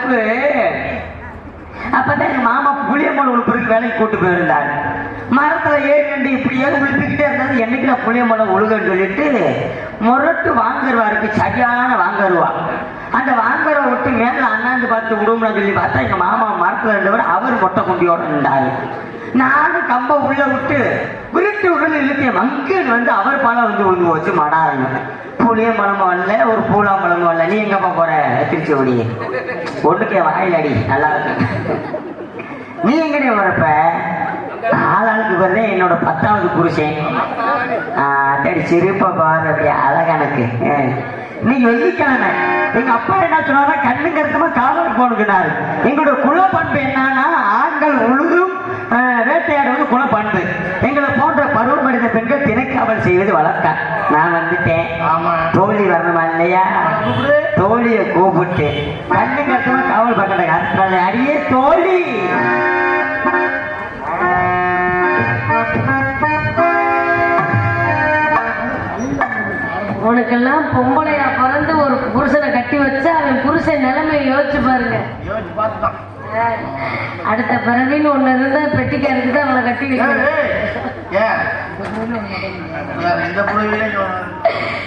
Speaker 4: அப்பதான் எங்க மாமா புளியம்மன் உழுப்புறதுக்கு வேலைக்கு கூட்டு போயிருந்தாரு. மரத்துல ஏறி இப்படியே உழுப்பிக்கிட்டே இருந்தாலும் என்னைக்கு நான் புளியம்மனை உழுகன்னு சொல்லிட்டு முரட்டு வாங்கருவாருக்கு, சரியான வாங்கருவா. அந்த வாங்கருவா விட்டு மேல அண்ணாந்து பார்த்து விடும்னு சொல்லி பார்த்தா எங்க மாமா மரத்துல இருந்தவர் அவர் மொட்டை குண்டியோட இருந்தாரு. நானும் கம்ப உள்ள விட்டு விருட்டு உடல் இழுத்திய மங்கன் வந்து அவர் பழம் வந்து விழுந்து போச்சு மடாருங்க. புளிய பழமும் வரல, ஒரு பூலா பழமும் வரல. நீ எங்கப்பா போற? திருச்சி ஓடி ஒண்ணுக்கே வாயில் அடி, நல்லா இருக்கு. நீ எங்கடே வரப்ப? ஆளாளுக்கு பிறகு என்னோட 10வது புருஷன். சரி சிரிப்பா பாரு, அப்படி அழகனுக்கு. இன்னைக்கு வெள்ளிக்கிழமை எங்க அப்பா என்ன சொன்னாரா, கண்ணுங்க இருக்கமா காவல் போனுக்குனாரு. எங்களோட குல பண்பு என்னன்னா, ஆண்கள் உழுதும் வேட்டையாடுவது குல பண்பு. எங்களை போன்ற பருவமடைந்த பெண்கள் திணைக்காவல் செய்வது வழக்கம். நான் வந்துட்டேன். தோழி வரணுமா இல்லையா? தோழியை கூப்பிட்டு கண்ணுங்க இருக்கமா காவல் பக்கத்தை அடியே தோழி.
Speaker 5: உனக்கெல்லாம் பொம்பளையா பிறந்து ஒரு புருஷனை கட்டி வச்சா அவன் புருஷன் நிலைமையை யோசிச்சு பாருங்க. அடுத்த பிறவின்னு ஒண்ணு இருந்தா பெட்டிக்காருக்கு தான் அவளை கட்டி வைக்கிறேன்.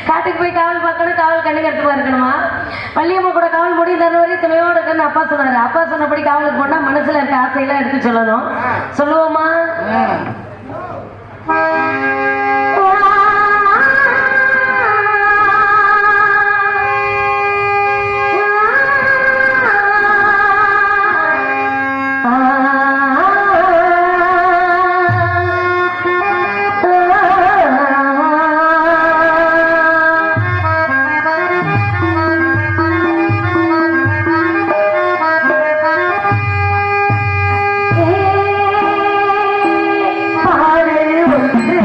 Speaker 5: காட்டுக்கு போய் காவல் பார்க்கணும், காவல் கண்ணுக்கு எடுத்து இருக்கணுமா? வள்ளியம்மா கூட காவல் முடியும் தர வரையும் துணையோட இருக்குன்னு அப்பா சொன்னாரு. அப்பா சொன்னபடி காவலுக்கு போனா மனசுல இருக்க ஆசையெல்லாம் எடுத்து சொல்லணும். சொல்லுவோமா?
Speaker 1: ஒன்று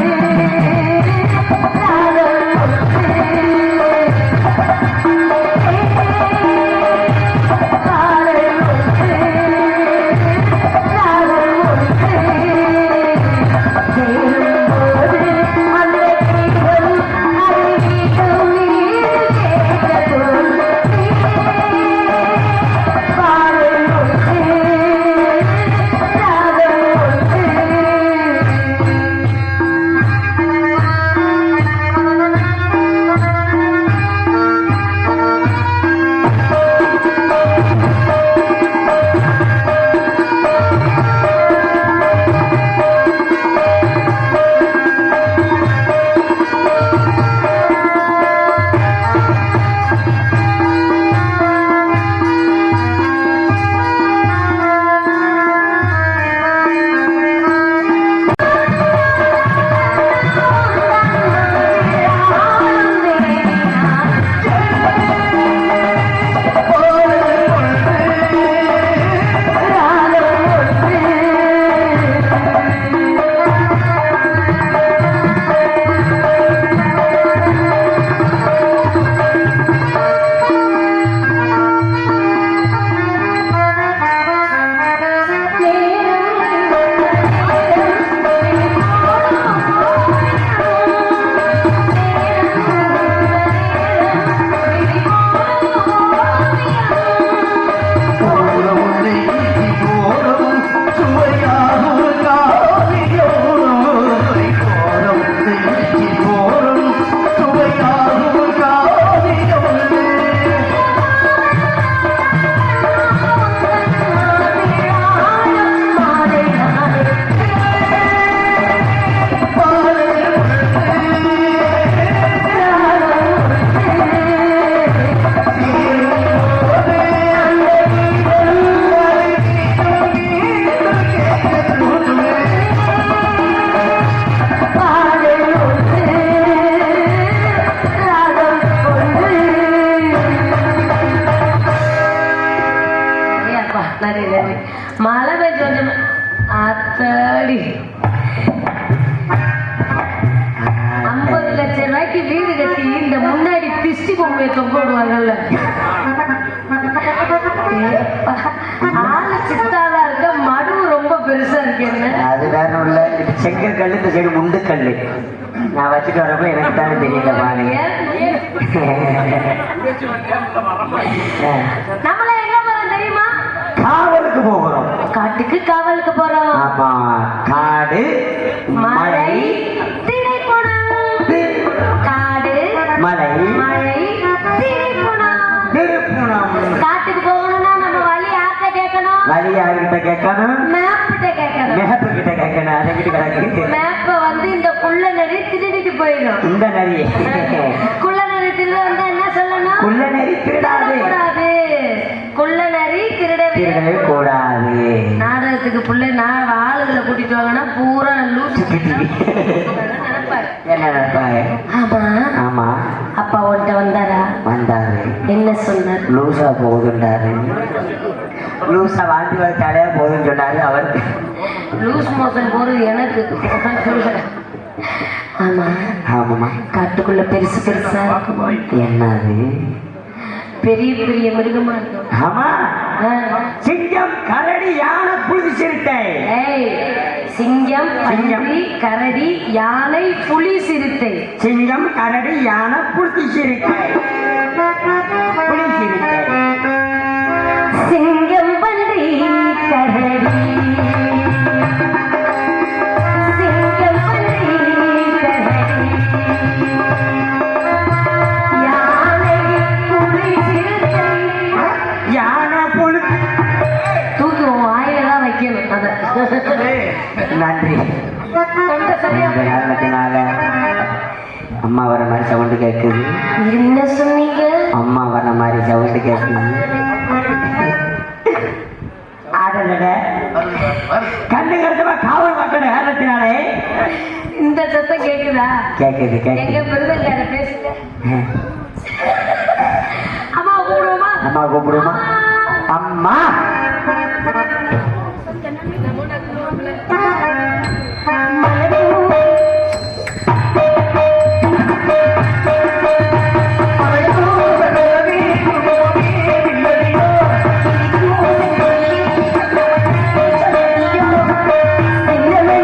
Speaker 5: நன்றி நன்றி. மழை பெஞ்சு கொஞ்சம் அத்தாடி 50 லட்சம் ரூபாய்க்கு வீடு கட்டி இந்த முன்னாடி திஷ்டி பொம்மையை தொங்க விடுவாங்கல்ல, ஆளு சித்தாளா இருக்க, மடு ரொம்ப பெருசா இருக்கு. என்ன
Speaker 4: அது வேற உள்ள செங்கல் கல்லு, இந்த சைடு முண்டு கல்லு. நான் வச்சுட்டு வரப்ப எனக்கு தானே தெரியல பாருங்க.
Speaker 5: நம்மள எங்க போறோம் தெரியுமா?
Speaker 4: காவலுக்கு போகிறோம்.
Speaker 5: காட்டுக்கு காவலுக்கு போறோம்.
Speaker 4: ஆமா, காடு
Speaker 5: மழை திரைப்படம். காடு
Speaker 4: மலை
Speaker 5: மழை திரைப்படம்.
Speaker 4: திருப்பணம்.
Speaker 5: காட்டுக்கு போகணும்னா நம்ம வழி ஆக்க கேட்கணும்,
Speaker 4: வழி யாருக்கிட்ட கேட்கணும்?
Speaker 5: மேப் கிட்ட கேட்கணும்.
Speaker 4: மேப்பு கிட்ட கேட்கணும். அதை கிட்ட கிடக்கு.
Speaker 5: மேப்ப வந்து இந்த குள்ள நரி திருடிட்டு போயிடும்.
Speaker 4: இந்த நரி
Speaker 5: குள்ள நரி திருட வந்தா என்ன சொல்லணும்?
Speaker 4: குள்ள நரி திருடாது.
Speaker 5: கூடாது. குள்ள நரி திருடவே
Speaker 4: திருடவே கூடாது.
Speaker 5: நாடகத்துக்கு புள்ள ஆளுகளை கூட்டிட்டு வாங்கன்னா பூரா லூசு நினைப்பாரு.
Speaker 4: என்ன நினைப்பாங்க?
Speaker 5: ஆமா
Speaker 4: ஆமா,
Speaker 5: அப்பா உன்கிட்ட வந்தாரா?
Speaker 4: வந்தாரு.
Speaker 5: என்ன சொன்னார்?
Speaker 4: லூசா போகுதுன்றாரு. லூசா வாந்தி வர தலையா போகுதுன்னு சொன்னாரு அவருக்கு.
Speaker 5: லூஸ் மோசன் போறது எனக்கு. ஆமா
Speaker 4: ஆமாமா.
Speaker 5: காட்டுக்குள்ள பெருசு பெருசா இருக்குமா?
Speaker 4: என்னது?
Speaker 5: பெரிய பெரிய மிருகமா இருக்கும்.
Speaker 4: ஆமா, சிங்கம், கரடி, யானை, புலி, சிறுத்தை.
Speaker 5: ஏய், சிங்கம், பன்றி, கரடி, யானை, புலி, சிறுத்தை.
Speaker 4: சிங்கம், கரடி, யானை, புலி, சிறுத்தை. புலி, சிறுத்தை.
Speaker 5: சிங்கம், பன்றி, கரடி. சிங்கம், பன்றி, கரடி. யானை, புலி, சிறுத்தை.
Speaker 4: யானை, புலி.
Speaker 5: தூக்கி உன் வாயில தான் வைக்கணும் அத.
Speaker 4: நன்றி.
Speaker 5: தொண்டை சரியா
Speaker 4: இந்த காரணத்தினால அம்மா வர மாதிரி சவுண்டு கேட்குது.
Speaker 5: என்ன சொன்னீங்க?
Speaker 4: அம்மா வர மாதிரி சவுண்டு கேட்குது. கண்ணு கருத்தமா காவல் மக்கள் காரணத்தினாலே
Speaker 5: இந்த சத்தம் கேக்குதா?
Speaker 4: கேட்குது
Speaker 5: எங்க
Speaker 4: கேட்குது.
Speaker 5: விருதுங்க பேசுங்க. அம்மா கூப்பிடுவோமா?
Speaker 4: அம்மா கூப்பிடுமா? அம்மா
Speaker 1: குங்குமமே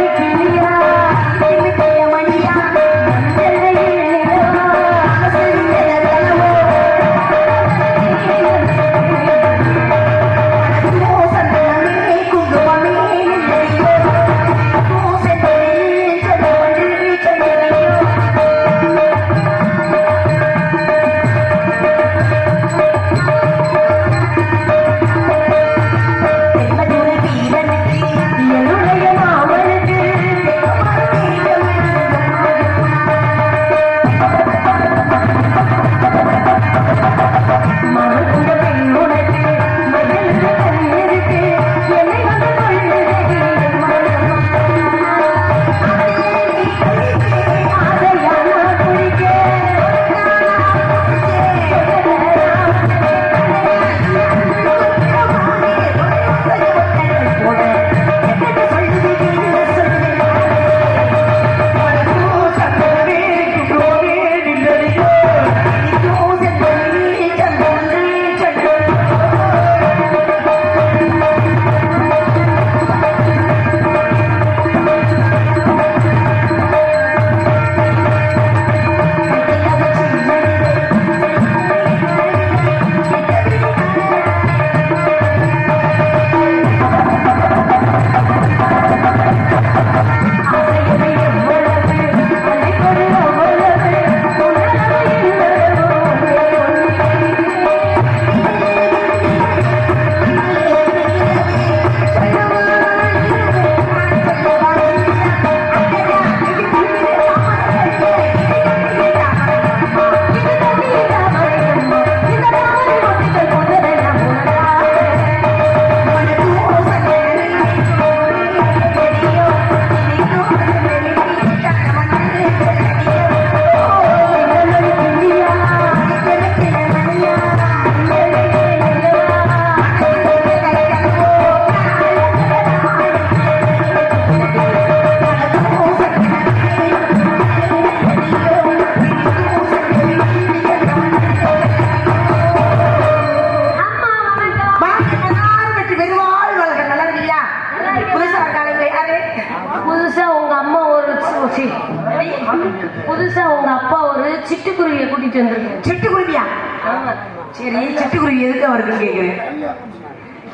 Speaker 5: சிட்டுக்குருவியை கூட்டிட்டு வந்திருக்கேன்.
Speaker 1: சிட்டுக்குருவியா?
Speaker 5: ஆமா.
Speaker 1: சரி, சிட்டுக்குருவி எதுக்கு அவருக்கு கேட்குறேன்.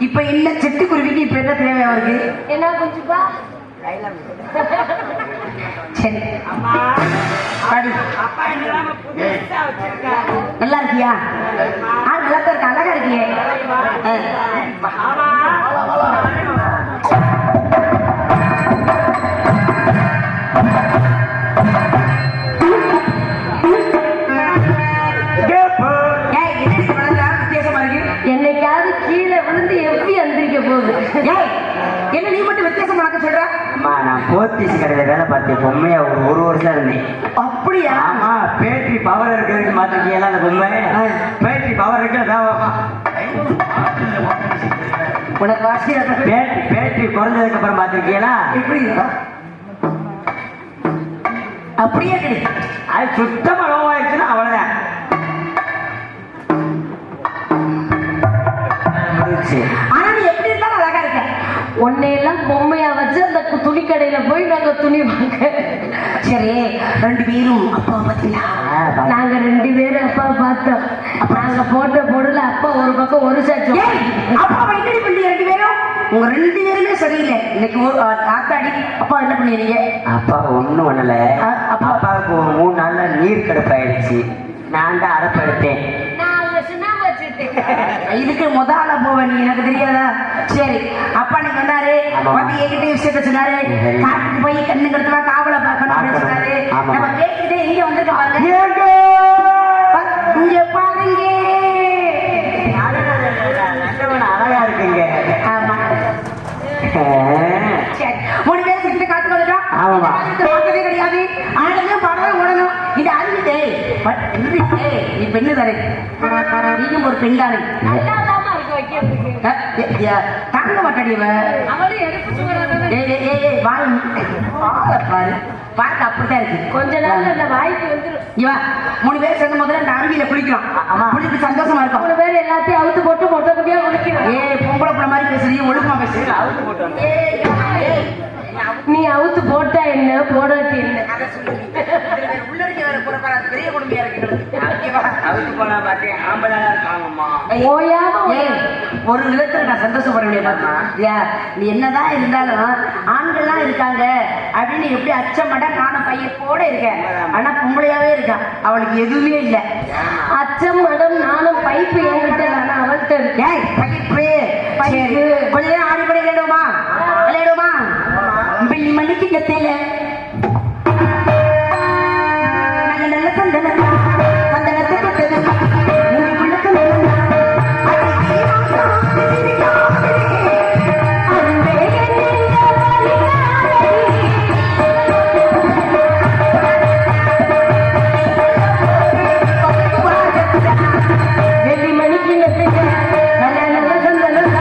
Speaker 1: இப்ப என்ன சிட்டுக்குருவிக்கு இப்ப என்ன தேவை அவருக்கு?
Speaker 5: என்ன குஞ்சுப்பா?
Speaker 1: சரி பாடி. நல்லா இருக்கியா? நல்லா தான் இருக்க, அழகா இருக்கியே. வித்தியாசமா இருக்கு.
Speaker 5: என்னைக்காவது கீழே விழுந்து எப்படி அந்திரிக்க போகுது?
Speaker 1: என்ன நீ மட்டும் வித்தியாசம் நடக்க சொல்ற?
Speaker 4: அம்மா நான் போத்தீஸ் கடையில் வேலை பார்த்தேன். பொம்மையா ஒரு வருஷம் இருந்தேன்.
Speaker 1: அப்படியா?
Speaker 4: ஆமா, பேட்டரி பவர் இருக்கிறதுக்கு மாத்திருக்கீங்களா அந்த பொம்மை? பேட்டரி பவர் இருக்கிறதா?
Speaker 1: உனக்கு வாசி
Speaker 4: பேட்டரி குறைஞ்சதுக்கு அப்புறம் பாத்திருக்கீங்களா?
Speaker 1: எப்படி அப்படியே கிடைக்கும்.
Speaker 4: அது சுத்தமா லோவாயிடுச்சுன்னா அவ்வளவுதான்.
Speaker 1: ஆனா நீ எப்படி இருந்தாலும் அழகா இருக்க.
Speaker 5: உன்னையெல்லாம் பொம்மையா வச்சு அந்த துணி கடையில போய் நாங்க துணி வாங்க.
Speaker 1: சரி, 2 பேரும் அப்பா பாத்தீங்களா?
Speaker 5: நாங்க 2 பேரும் அப்பா பார்த்தோம். நாங்க போட்ட பொருள் அப்பா ஒரு பக்கம் ஒரு சாட்சி.
Speaker 1: அப்பா என்னடி பண்ணி 2 பேரும்? உங்க 2 பேருமே சரியில்லை. இன்னைக்கு ஆத்தாடி அப்பா என்ன பண்ணிடுறீங்க?
Speaker 4: அப்பா ஒண்ணும் பண்ணல. அப்பாவுக்கு ஒரு 3 நாள்ல நீர் கடுப்பாயிடுச்சு. நான் தான் அரப்பு எடுத்தேன்.
Speaker 1: இதுக்கு முதல்ல போவேன் நீ, எனக்கு தெரியாதா? சரி, அப்பா நீங்க வந்தாரு வந்து என்கிட்ட விஷயத்த சொன்னாரு. காட்டுக்கு போய் கண்ணுங்கிறதுல காவலை பார்க்கணும் அப்படின்னு சொன்னாரு. நம்ம கேட்டுக்கிட்டே இங்க வந்துட்டு பாருங்க. இங்க பாருங்க,
Speaker 4: அழகா இருக்குங்க.
Speaker 1: ஆமா சரி, 3 பேர் கிட்ட காட்டுக்கு வந்துட்டோம்.
Speaker 4: ஆமாமா.
Speaker 1: பார்த்ததே கிடையாது. ஆளுங்க பாடலாம் ஓடணும். இது அறிவிட்டே நீ பெண்ணு தானே, நீயும் ஒரு பெண் தானே. தாங்க மாட்டாடியவ பாரு, பார்க்க அப்படித்தான் இருக்கு.
Speaker 5: கொஞ்ச நாள் அந்த வாய்ப்பு வந்துடும்.
Speaker 1: இவன் 3 பேர் சேர்ந்து முதல்ல அந்த அருவியில குளிக்கலாம். குளிக்கு சந்தோஷமா இருக்கும்.
Speaker 5: 3 பேர் எல்லாத்தையும் அவுத்து போட்டு மொட்டை குட்டியா குளிக்கிறோம்.
Speaker 1: பொம்பளை பிள்ளை மாதிரி பேசுறீங்க, ஒழுக்கமா பேசுறீங்க. அவுத்து போட்டோம்.
Speaker 5: நீ அவுத்து போட்டா என்ன, போடாட்டி என்ன?
Speaker 1: பெரிய குடும்பியா இருக்கு. ஒரு விதத்துல நான் சந்தோஷப்படுறேன். நீ என்னதான் இருந்தாலும் ஆண்கள்லாம் இருக்காங்க அப்படின்னு எப்படி அச்சமாட்டா நானும் பையப்போட இருக்கேன். ஆனா பொம்பளையாவே இருக்கான், அவளுக்கு எதுவுமே இல்லை.
Speaker 5: அச்சம் மடம் நானும் பைப்பு என்கிட்ட நானும் அவள்கிட்ட இருக்கேன்.
Speaker 1: பைப்பு கொஞ்ச நேரம் ஆடிப்படி விளையாடுவோமா? விளையாடுவோமா? வெள்ளி மணிக்கு கத்தையில நல்ல நல்ல சந்தனத்தை கட்டது
Speaker 5: வெள்ளி மணிக்கு நல்ல நல்ல சந்தனம்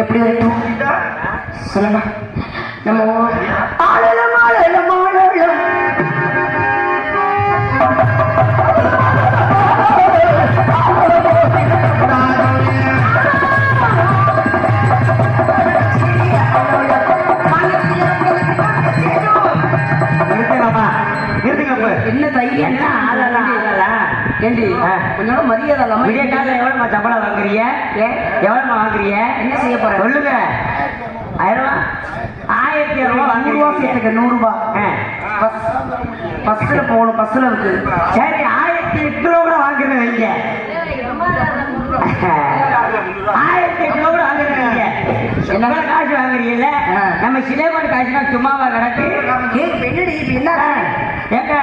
Speaker 1: எப்படி வரைக்கும் சொல்லலாம் நம்ம ஆளலம் ஆளலம் ஆளலம் என்ன தைரியம்
Speaker 4: என்ன ஆளலாம் ஆளலாம்
Speaker 1: ஏண்டி கொஞ்சம் மரியாதை இல்லாம
Speaker 4: விடிய காலையில் எவ்வளோமா சம்பளம் வாங்குறீங்க எவ்வளோமா வாங்குறீங்க
Speaker 1: என்ன செய்ய போற
Speaker 4: சொல்லுங்க 1000 ரூபா 1200 ரூபா
Speaker 1: சேர்த்துக்க 100 ரூபாய் பஸ்ல போகணும் பஸ்ல இருக்கு
Speaker 4: சரி 1800 ரூபா கூட வாங்குறது வைங்க 1800 ரூபா கூட வாங்குறது வைங்க என்ன காசு வாங்குறீங்கல்ல நம்ம சிலைமான் காசுனா சும்மாவா கிடக்கு
Speaker 1: என்னடி இப்ப என்ன
Speaker 4: ஏங்க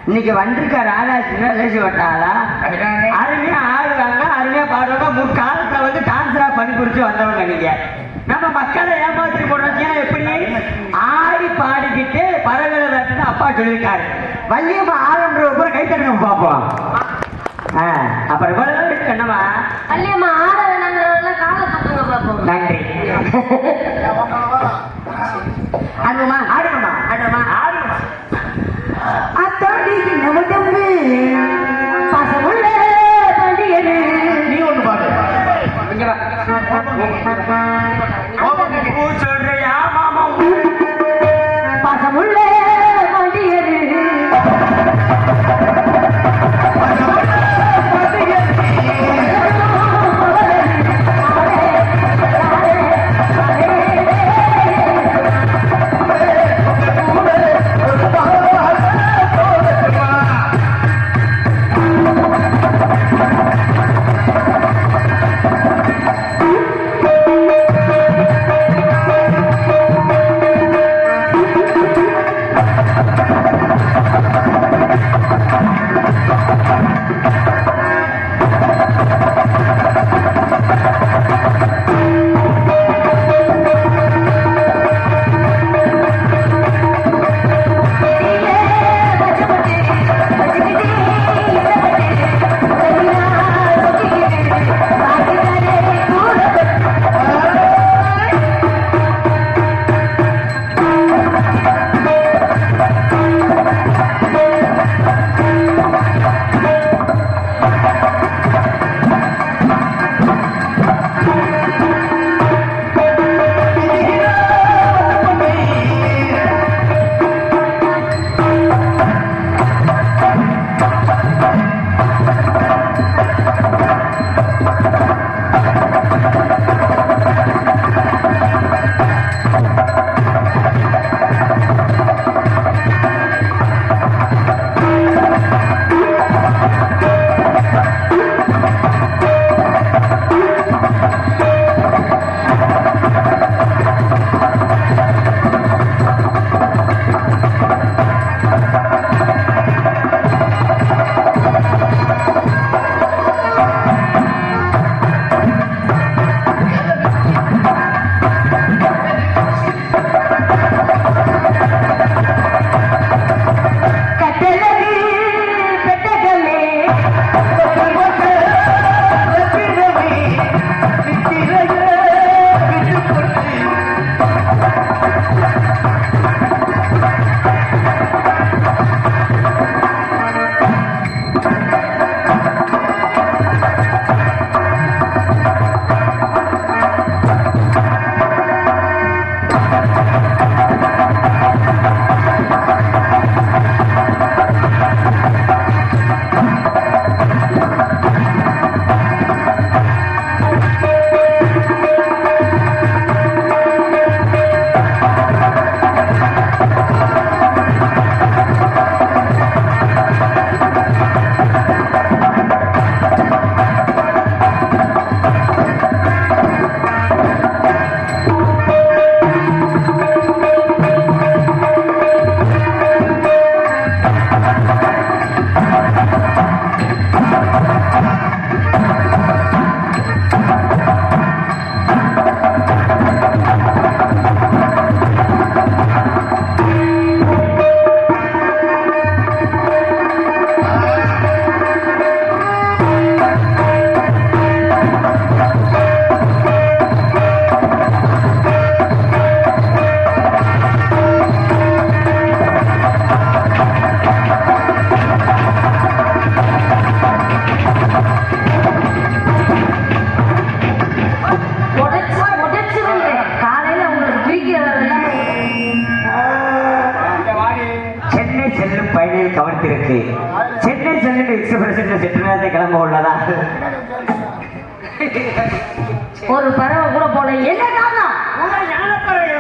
Speaker 4: இன்னைக்கு வந்திருக்க ராதாகிருஷ்ணன் ரிலேஷன் வட்டாளா அருமையா ஆடுவாங்க அருமையா பாடுவாங்க முற்காலத்துல வந்து டான்ஸரா பண்ணி குறிச்சு வந்தவங்க நீங்க நம்ம மக்களை ஏமாற்றி போடுறீங்க எப்படி ஆடி பாடிக்கிட்டு பறவைகளை வேட்டுன்னு அப்பா சொல்லியிருக்காரு வள்ளியம்மா ஆளுன்ற கூட கை தட்டுங்க பார்ப்போம் அப்புறம் இவ்வளவு இருக்கு என்னவா
Speaker 5: வள்ளியம்மா ஆட வேணாங்கிறவங்க காலை தூக்குங்க பார்ப்போம்
Speaker 4: நன்றி
Speaker 1: ஆடுவோமா
Speaker 4: ஆடுமா
Speaker 1: ஆடுவோமா
Speaker 4: ஆடுமா
Speaker 1: அத்தாடி நமதம்பு பாசமுள்ள பாண்டியனே
Speaker 2: நீ ஒண்ணு பாடு
Speaker 4: சொல்றியா மாமா
Speaker 1: பாசமுள்ள பாண்டியனே
Speaker 4: எக்ஸ்பிரஸ் செட்டு நேரத்தை கிளம்ப உள்ளதா?
Speaker 5: ஒரு பறவை கூட போல. என்ன காரணம்?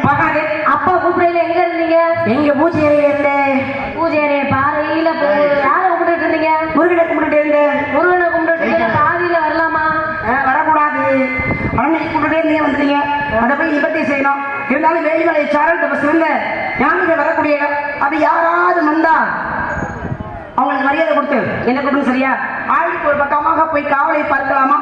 Speaker 1: பார்க்காதே.
Speaker 5: அப்பா கூப்பிடையில எங்க இருந்தீங்க?
Speaker 1: எங்க பூஜை அறையில இருந்தேன்.
Speaker 5: பூஜை அறைய பாறையில யாரை கும்பிட்டு இருந்தீங்க?
Speaker 1: முருகனை கும்பிட்டு இருந்தேன்.
Speaker 5: முருகனை கும்பிட்டு இருந்தீங்க. பாதியில வரலாமா?
Speaker 1: வரக்கூடாது. அன்னைக்கு கும்பிட்டுட்டே இருந்தீங்க, வந்துட்டீங்க. அதை போய் நிபத்தி செய்யணும். இருந்தாலும் வேலிமலை சாரல் தபஸ் இருந்த ஞானிகள் வரக்கூடிய இடம். அது யாராவது வந்தா அவங்களுக்கு மரியாதை கொடுத்து என்ன கொடுங்க, சரியா? ஆளுக்கு ஒரு பக்கமாக போய் காவலை பார்க்கலாமா?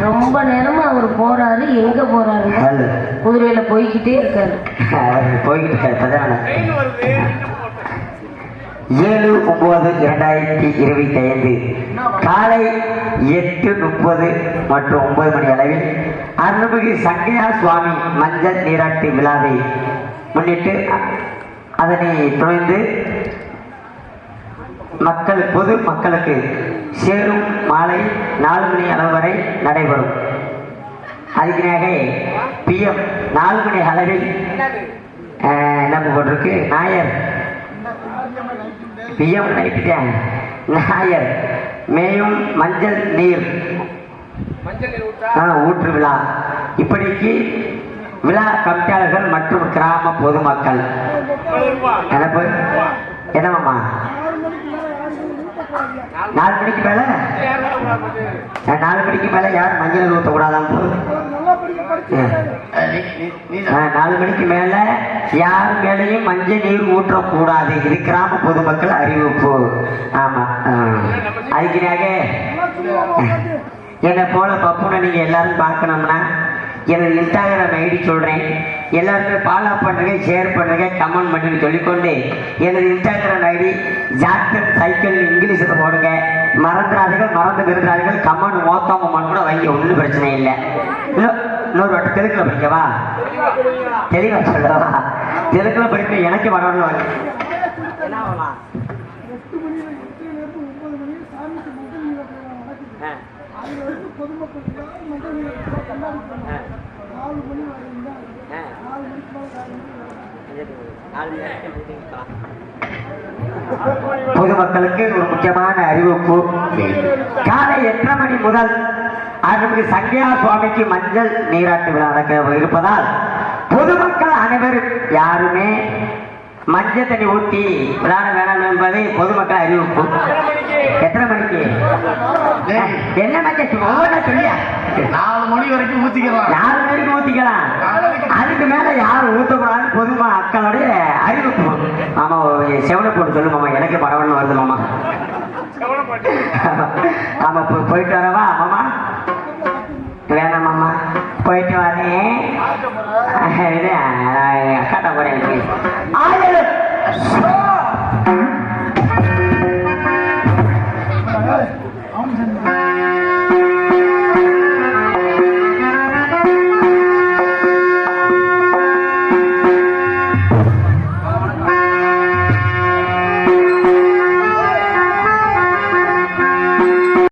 Speaker 5: ரொம்ப நேரமா அவர் போறாரு. எங்க போறாரு? குதிரையில போய்கிட்டே இருக்காரு.
Speaker 4: போய்கிட்டு இருக்காரு. 7/9/2025 காலை 8:30 மற்றும் 9 மணி அளவில் அருள்மிகு சங்கையா சுவாமி மஞ்சள் நீராட்டு விழாவை முன்னிட்டு அதனை துணைந்து பொது மக்களுக்கு சேரும் மாலை 4 மணி அளவு வரை நடைபெறும். அதுக்குனாக PM 4 மணி அளவில் என்ன போட்டிருக்கு? நாயர் PM நைட்டுட்டேன். நாயர் மேயும் மஞ்சள் நீர் ஊற்று விழா. இப்படிக்கு விழா கமிட்டியாளர்கள் மற்றும் கிராம பொதுமக்கள் என்னமாம்மா 4 மணிக்கு மேல 4 மணிக்கு மேல யாரும் மஞ்சள் ஊற்றக்கூடாதான். 4 மணிக்கு மேல யார் மேலையும் மஞ்சள் நீர் ஊற்றக்கூடாது. இது கிராம பொதுமக்கள் அறிவிப்பு. ஆமா, அதுக்காக என்னை போல பப்புனை நீங்க எல்லாரும் பார்க்கணும்னா எனது இன்ஸ்டாகிராம் ஐடி சொல்றேன். எல்லாருமே ஃபாலோ பண்ணுங்க, ஷேர் பண்ணுங்க, கமெண்ட் பண்ணுங்க சொல்லிக்கொண்டு எனது இன்ஸ்டாகிராம் ஐடி ஜாக்சன் சைக்கிள் இங்கிலீஷில் போடுங்க. மறந்து விருந்தார்கள் கமெண்ட் மோத்தம் கூட வைங்க, ஒன்றும் பிரச்சனை இல்லை. இன்னொரு வாட்டி தெலுங்குல படிக்கவா? தெளிவா சொல்லவா? தெலுங்குல படிக்க எனக்கு வரணும். பொதுமக்களுக்கு ஒரு முக்கியமான அறிவிப்பு. காலை 8:30 மணி முதல் அருள்மிகு சங்கையா சுவாமிக்கு மஞ்சள் நீராட்டு விழா நடக்க இருப்பதால் பொதுமக்கள் அனைவரும் யாருமே மஞ்சள் தண்ணி ஊற்றி விளையாட வேணாம் என்பதை பொதுமக்கள் அறிவிப்பு. எத்தனை மணிக்கு? என்ன மஞ்சள் ஒவ்வொன்றா சொல்லியா?
Speaker 2: 4 மணி வரைக்கும் ஊத்திக்கலாம்.
Speaker 4: 4 மணிக்கு ஊத்திக்கலாம். அதுக்கு மேல யாரும் ஊற்றக்கூடாது பொதுமக்களுடைய அறிவிப்பு. மாமா செவனை போட்டு சொல்லு மாமா, எனக்கு பரவாயில்ல வருது மாமா. ஆமா, போயிட்டு வரவா மாமா? வேணாம் மாமா, போயிட்டு வரேன். அக்காட்ட போறேன்.